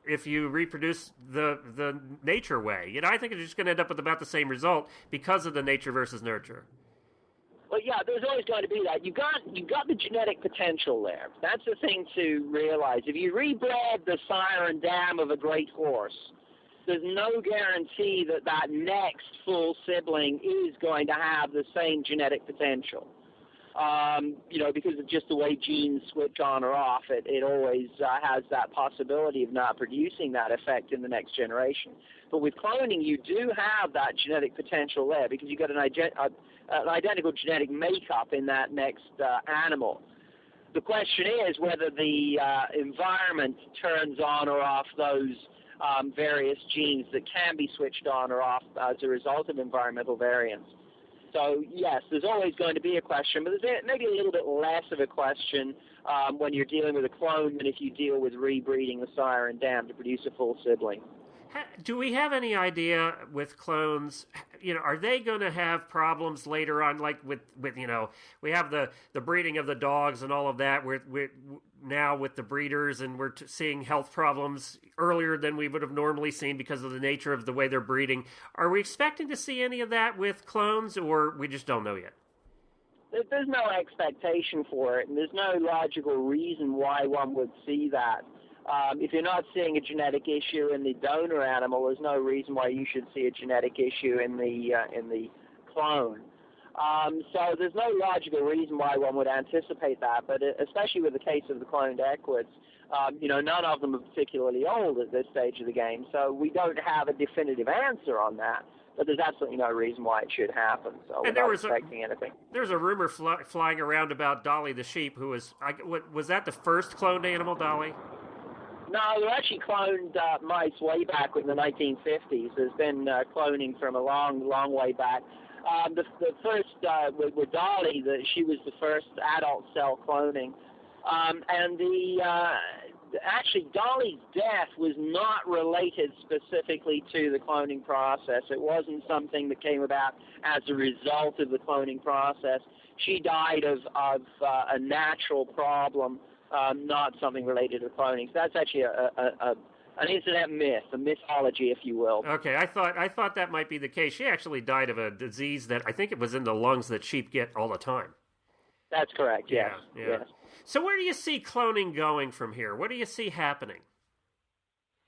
if you reproduce the nature way. You know, I think it's just going to end up with about the same result because of the nature versus nurture. Well, yeah, there's always going to be that. You got the genetic potential there. That's the thing to realize. If you rebred the sire and dam of a great horse, there's no guarantee that that next full sibling is going to have the same genetic potential. Because of just the way genes switch on or off, it always has that possibility of not producing that effect in the next generation. But with cloning, you do have that genetic potential there because you've got an identical genetic makeup in that next animal. The question is whether the environment turns on or off those various genes that can be switched on or off as a result of environmental variance. So, yes, there's always going to be a question, but there's maybe a little bit less of a question when you're dealing with a clone than if you deal with rebreeding the sire and dam to produce a full sibling. Do we have any idea with clones, are they going to have problems later on, like with we have the breeding of the dogs and all of that, we're now with the breeders, and we're seeing health problems earlier than we would have normally seen because of the nature of the way they're breeding. Are we expecting to see any of that with clones, or we just don't know yet? There's no expectation for it, and there's no logical reason why one would see that. If you're not seeing a genetic issue in the donor animal, there's no reason why you should see a genetic issue in the clone. So there's no logical reason why one would anticipate that, but especially with the case of the cloned equids, none of them are particularly old at this stage of the game, so we don't have a definitive answer on that. But there's absolutely no reason why it should happen, so we're not expecting anything. There's a rumor flying around about Dolly the sheep, who was that the first cloned animal, Dolly? No, they actually cloned mice way back in the 1950s. There's been cloning from a long, long way back. The first, with Dolly, she was the first adult cell cloning. And actually, Dolly's death was not related specifically to the cloning process. It wasn't something that came about as a result of the cloning process. She died of a natural problem. Not something related to cloning. So that's actually an internet myth, a mythology, if you will. Okay, I thought that might be the case. She actually died of a disease that I think it was in the lungs that sheep get all the time. That's correct, yes. Yeah. Yes. So where do you see cloning going from here? What do you see happening?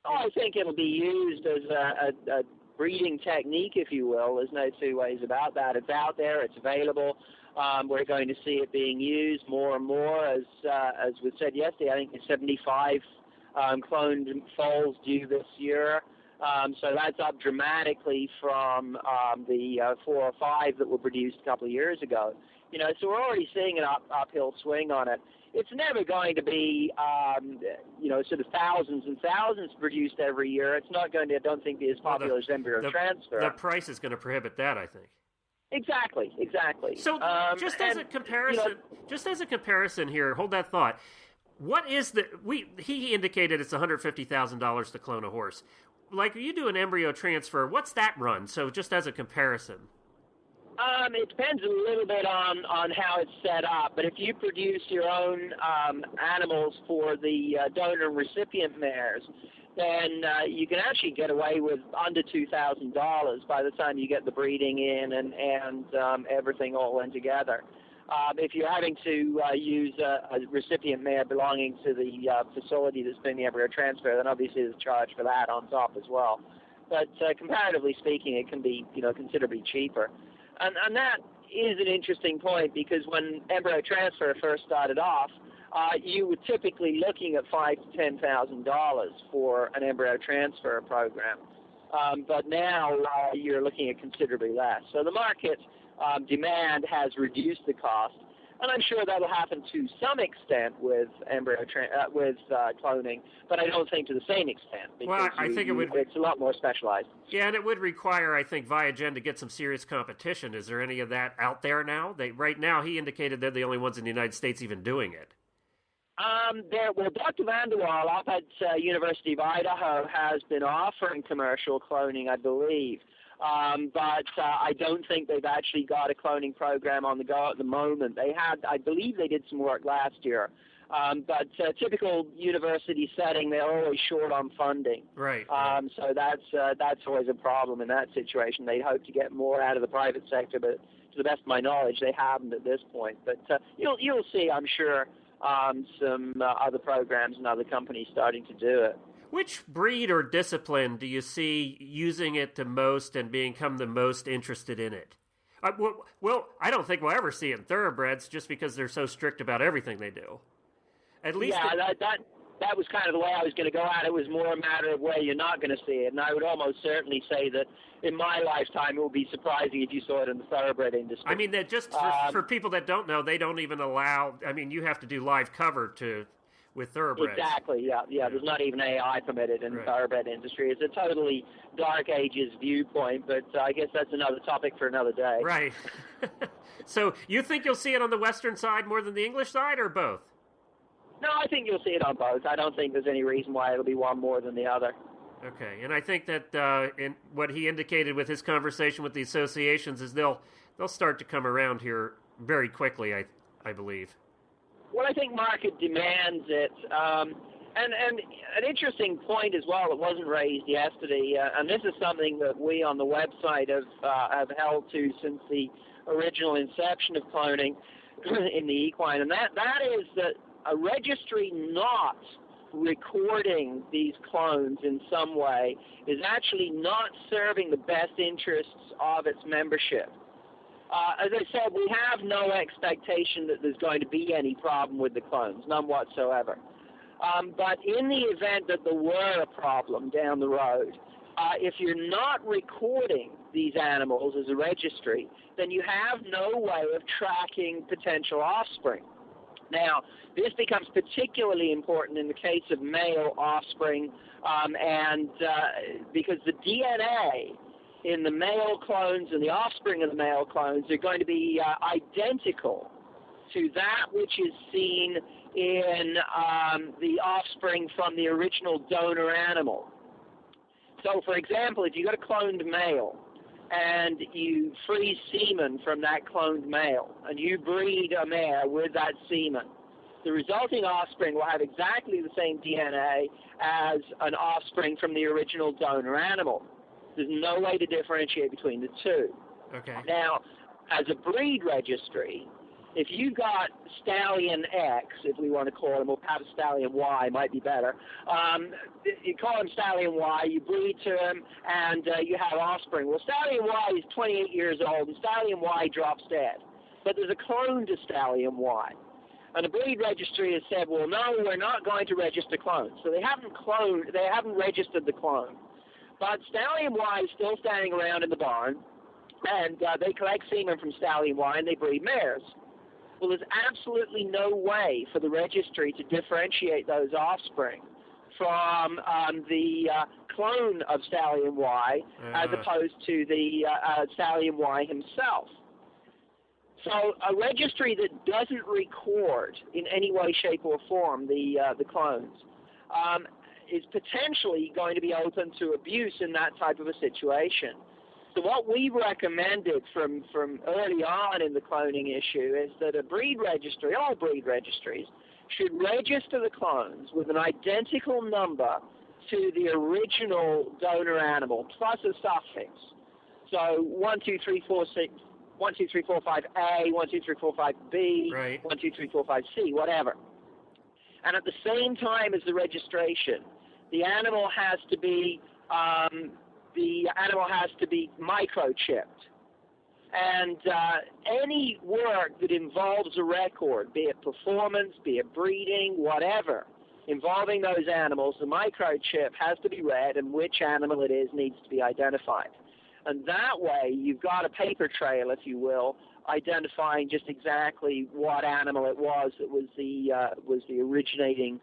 Oh, I think it'll be used as a breeding technique, if you will. There's no two ways about that. It's out there. It's available. We're going to see it being used more and more. As we said yesterday, I think there's 75 cloned foals due this year. So that's up dramatically from the 4 or 5 that were produced a couple of years ago. So we're already seeing an uphill swing on it. It's never going to be, sort of thousands and thousands produced every year. It's not going to, I don't think, be as popular as embryo transfer. The price is going to prohibit that, I think. Exactly. So, just as a comparison here, hold that thought. What is he indicated it's $150,000 to clone a horse. Like, you do an embryo transfer, what's that run? So, just as a comparison. It depends a little bit on how it's set up, but if you produce your own animals for the donor and recipient mares, then you can actually get away with under $2,000 by the time you get the breeding in and everything all in together. If you're having to use a recipient mare belonging to the facility that's doing the embryo transfer, then obviously there's a charge for that on top as well. But comparatively speaking, it can be considerably cheaper. And that is an interesting point, because when embryo transfer first started off, you were typically looking at $5,000 to $10,000 for an embryo transfer program. But now you're looking at considerably less. So the market demand has reduced the cost, and I'm sure that'll happen to some extent with cloning, but I don't think to the same extent. Well, I think it's a lot more specialized. Yeah, and it would require, I think, ViaGen to get some serious competition. Is there any of that out there now? Right now, he indicated they're the only ones in the United States even doing it. Well, Dr. Vanderwall up at University of Idaho has been offering commercial cloning, I believe. But I don't think they've actually got a cloning program on the go at the moment. I believe they did some work last year. But typical university setting, they're always short on funding. Right. So that's always a problem in that situation. They hope to get more out of the private sector, but to the best of my knowledge, they haven't at this point. But you'll see, I'm sure, some other programs and other companies starting to do it. Which breed or discipline do you see using it the most and become the most interested in it? Well, I don't think we'll ever see it in thoroughbreds, just because they're so strict about everything they do. At least that was kind of the way I was going to go at it. It was more a matter of where you're not going to see it. And I would almost certainly say that in my lifetime, it would be surprising if you saw it in the thoroughbred industry. I mean, that just for people that don't know, they don't even allow, I mean, you have to do live cover with thoroughbreds. Exactly, yeah. There's not even AI permitted in the thoroughbred industry. It's a totally dark ages viewpoint, but I guess that's another topic for another day. Right. So you think you'll see it on the western side more than the English side, or both? No, I think you'll see it on both. I don't think there's any reason why it'll be one more than the other. Okay, and I think that in what he indicated with his conversation with the associations is they'll start to come around here very quickly, I believe. Well, I think market demands it. And an interesting point as well that wasn't raised yesterday, and this is something that we on the website have held to since the original inception of cloning in the equine, and that is that a registry not recording these clones in some way is actually not serving the best interests of its membership. As I said, we have no expectation that there's going to be any problem with the clones, none whatsoever. But in the event that there were a problem down the road, if you're not recording these animals as a registry, then you have no way of tracking potential offspring. Now, this becomes particularly important in the case of male offspring, because the DNA in the male clones and the offspring of the male clones are going to be identical to that which is seen in the offspring from the original donor animal. So, for example, if you got a cloned male and you freeze semen from that cloned male and you breed a mare with that semen, the resulting offspring will have exactly the same DNA as an offspring from the original donor animal. There's no way to differentiate between the two. Okay. Now, as a breed registry, if you got Stallion X, if we want to call him, or perhaps Stallion Y might be better, you call him Stallion Y, you breed to him, and you have offspring. Well, Stallion Y is 28 years old, and Stallion Y drops dead. But there's a clone to Stallion Y. And the breed registry has said, well, no, we're not going to register clones. So they haven't registered the clone. But Stallion Y is still standing around in the barn, and they collect semen from Stallion Y, and they breed mares. Well, there's absolutely no way for the registry to differentiate those offspring from the clone of Stallion Y as opposed to the Stallion Y himself. So a registry that doesn't record in any way, shape, or form the clones is potentially going to be open to abuse in that type of a situation. So what we recommended from early on in the cloning issue is that a breed registry, all breed registries, should register the clones with an identical number to the original donor animal plus a suffix. So 1, 2, 3, 4, 6, 1, 2, 3, 4, 5A, 1, 2, 3, 4, 5B, right. 1, 2, 3, 4, 5C, whatever. And at the same time as the registration, the animal has to be microchipped. And any work that involves a record, be it performance, be it breeding, whatever, involving those animals, the microchip has to be read, and which animal it is needs to be identified. And that way, you've got a paper trail, if you will, identifying just exactly what animal it was that was the originating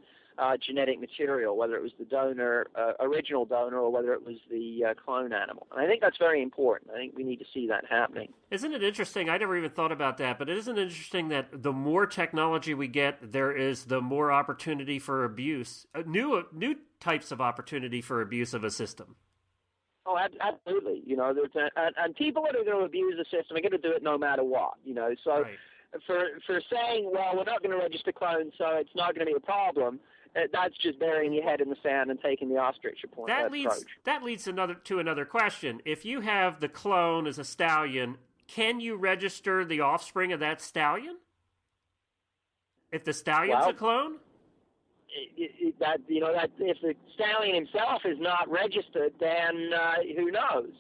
genetic material, whether it was the donor, original donor, or whether it was the clone animal. And I think that's very important. I think we need to see that happening. Isn't it interesting? I never even thought about that, but isn't it interesting that the more technology we get, there is the more opportunity for abuse, new types of opportunity for abuse of a system. Oh, absolutely. You know, and people that are going to abuse the system are going to do it no matter what. You know, so right. for saying, well, we're not going to register clones, so it's not going to be a problem. That's just burying your head in the sand and taking the ostrich approach. That leads to another question. If you have the clone as a stallion, can you register the offspring of that stallion? If the stallion's a clone? If the stallion himself is not registered, then who knows?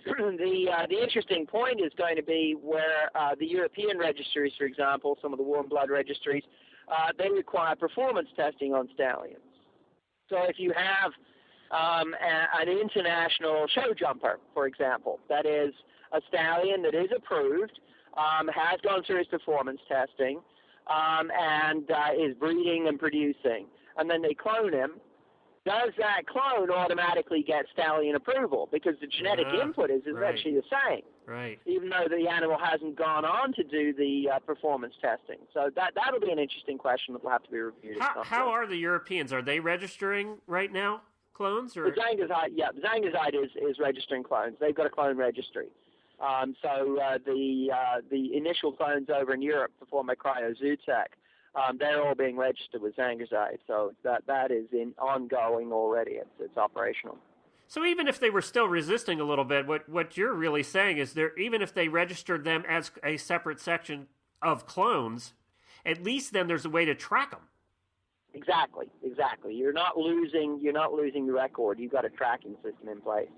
The interesting point is going to be where the European registries, for example, some of the warm blood registries, they require performance testing on stallions. So if you have an international show jumper, for example, that is a stallion that is approved, has gone through his performance testing, and is breeding and producing, and then they clone him, does that clone automatically get stallion approval? Because the genetic input is essentially the same. Right. Even though the animal hasn't gone on to do the performance testing. So that'll be an interesting question that will have to be reviewed. How are the Europeans? Are they registering right now clones? Or? The Zangazide is registering clones. They've got a clone registry. So the initial clones over in Europe performed by Cryozootech, they're all being registered with Zangazide. So that is ongoing already. It's operational. So even if they were still resisting a little bit, what you're really saying is even if they registered them as a separate section of clones, at least then there's a way to track them. Exactly. You're not losing the record. You've got a tracking system in place.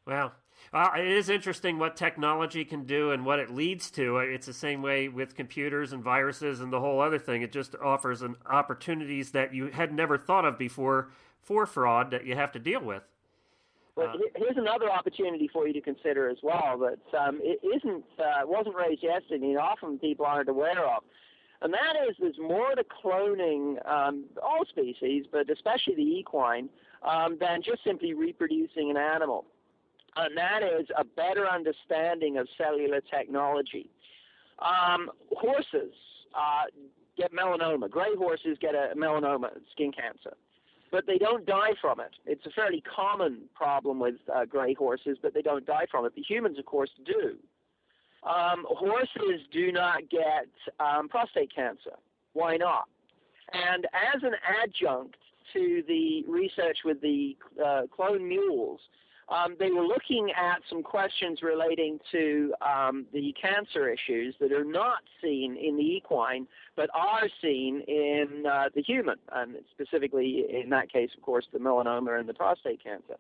Well, it is interesting what technology can do and what it leads to. It's the same way with computers and viruses and the whole other thing. It just offers opportunities that you had never thought of before for fraud that you have to deal with. Well, here's another opportunity for you to consider as well that wasn't raised yesterday and often people aren't aware of. And that is there's more to cloning all species, but especially the equine, than just simply reproducing an animal. And that is a better understanding of cellular technology. Horses get melanoma. Gray horses get a melanoma, skin cancer. But they don't die from it. It's a fairly common problem with gray horses, but they don't die from it. The humans, of course, do. Horses do not get prostate cancer. Why not? And as an adjunct to the research with the clone mules, they were looking at some questions relating to the cancer issues that are not seen in the equine, but are seen in the human, and specifically in that case, of course, the melanoma and the prostate cancer.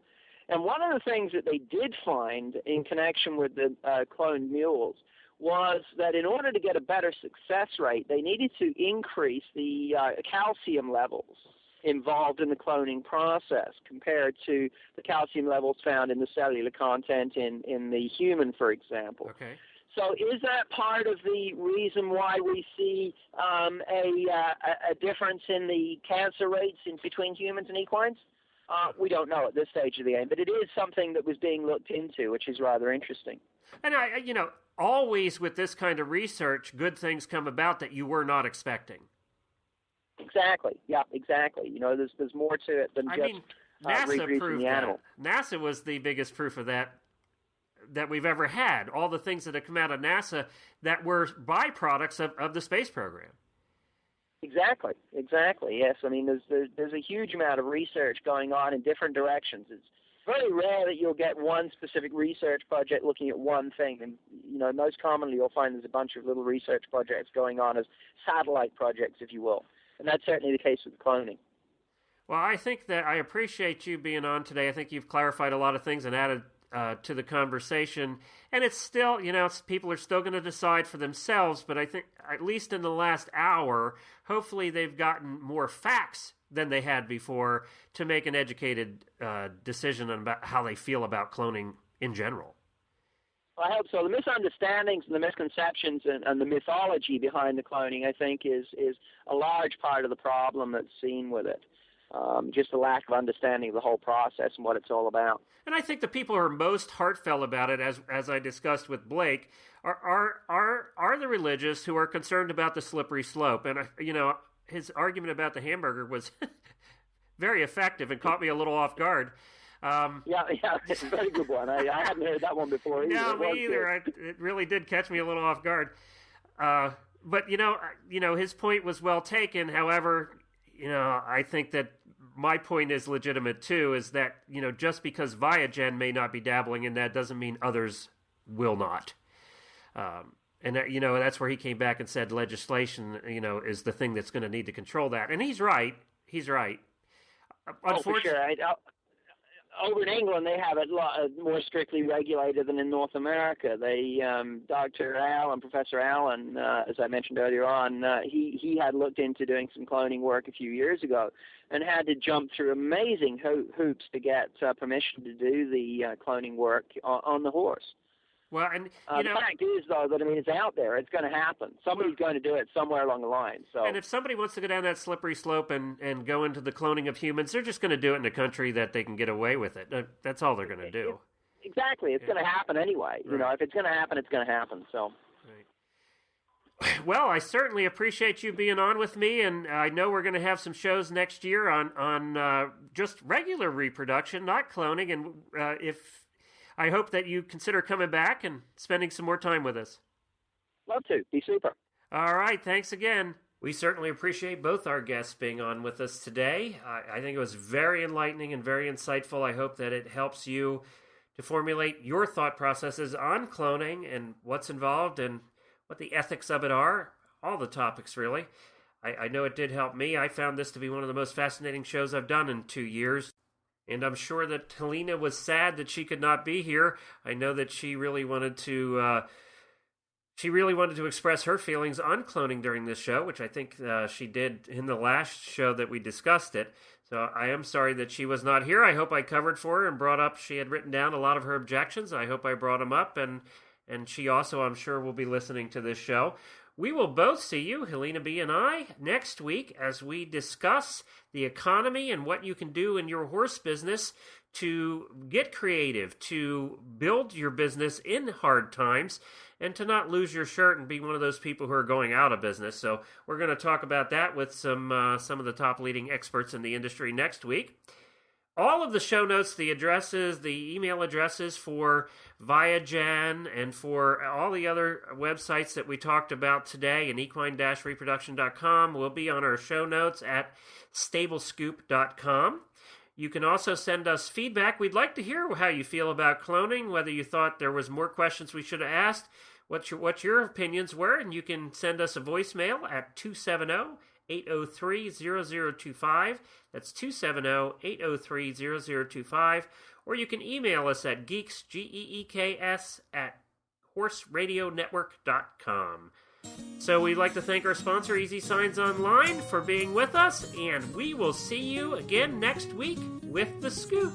And one of the things that they did find in connection with the cloned mules was that in order to get a better success rate, they needed to increase the calcium levels involved in the cloning process compared to the calcium levels found in the cellular content in the human, for example. Okay. So is that part of the reason why we see a difference in the cancer rates between humans and equines? We don't know at this stage of the game, but it is something that was being looked into, which is rather interesting. And always with this kind of research, good things come about that you were not expecting. Exactly. Yeah, exactly. There's more to it than reproducing the animal. NASA was the biggest proof of that we've ever had. All the things that have come out of NASA that were byproducts of the space program. Exactly. Yes, I mean there's a huge amount of research going on in different directions. It's very rare that you'll get one specific research project looking at one thing, and most commonly you'll find there's a bunch of little research projects going on as satellite projects, if you will, and that's certainly the case with cloning. Well, I think that I appreciate you being on today. I think you've clarified a lot of things and added to the conversation. And it's still, people are still going to decide for themselves. But I think, at least in the last hour, hopefully they've gotten more facts than they had before to make an educated decision about how they feel about cloning in general. Well, I hope so. The misunderstandings and the misconceptions and the mythology behind the cloning, I think, is a large part of the problem that's seen with it. Just a lack of understanding of the whole process and what it's all about. And I think the people who are most heartfelt about it, as I discussed with Blake, are the religious who are concerned about the slippery slope. And his argument about the hamburger was very effective and caught me a little off guard. Yeah, it's a very good one. I hadn't heard that one before either. No, me either. It really did catch me a little off guard. But his point was well taken. However, I think that my point is legitimate too, is that, just because ViaGen may not be dabbling in that doesn't mean others will not. And that's where he came back and said legislation, is the thing that's going to need to control that. And he's right. Oh, for sure. Over in England, they have it more strictly regulated than in North America. Dr. Allen, Professor Allen, as I mentioned earlier on, he had looked into doing some cloning work a few years ago and had to jump through amazing hoops to get permission to do the cloning work on the horse. Well, and the fact is, though, that it's out there. It's going to happen. Somebody's going to do it somewhere along the line. So, and if somebody wants to go down that slippery slope and go into the cloning of humans, they're just going to do it in a country that they can get away with it. That's all they're going to do. Exactly. It's going to happen anyway. Right. If it's going to happen, it's going to happen. So. Right. Well, I certainly appreciate you being on with me, and I know we're going to have some shows next year on just regular reproduction, not cloning, and I hope that you consider coming back and spending some more time with us. Love to. Be super. All right. Thanks again. We certainly appreciate both our guests being on with us today. I think it was very enlightening and very insightful. I hope that it helps you to formulate your thought processes on cloning and what's involved and what the ethics of it are. All the topics, really. I know it did help me. I found this to be one of the most fascinating shows I've done in 2 years. And I'm sure that Helena was sad that she could not be here. I know that she really wanted to express her feelings on cloning during this show, which I think she did in the last show that we discussed it. So I am sorry that she was not here. I hope I covered for her and brought up, she had written down a lot of her objections. I hope I brought them up, and she also, I'm sure, will be listening to this show. We will both see you, Helena B. and I, next week as we discuss the economy and what you can do in your horse business to get creative, to build your business in hard times, and to not lose your shirt and be one of those people who are going out of business. So we're going to talk about that with some of the top leading experts in the industry next week. All of the show notes, the addresses, the email addresses for ViaGen and for all the other websites that we talked about today in equine-reproduction.com will be on our show notes at stablescoop.com. You can also send us feedback. We'd like to hear how you feel about cloning, whether you thought there was more questions we should have asked, what your opinions were, and you can send us a voicemail at 270-803-0025. That's 270-803-0025. Or you can email us at geeks, Geeks, at horseradionetwork.com. So we'd like to thank our sponsor, Easy Signs Online, for being with us, and we will see you again next week with The Scoop.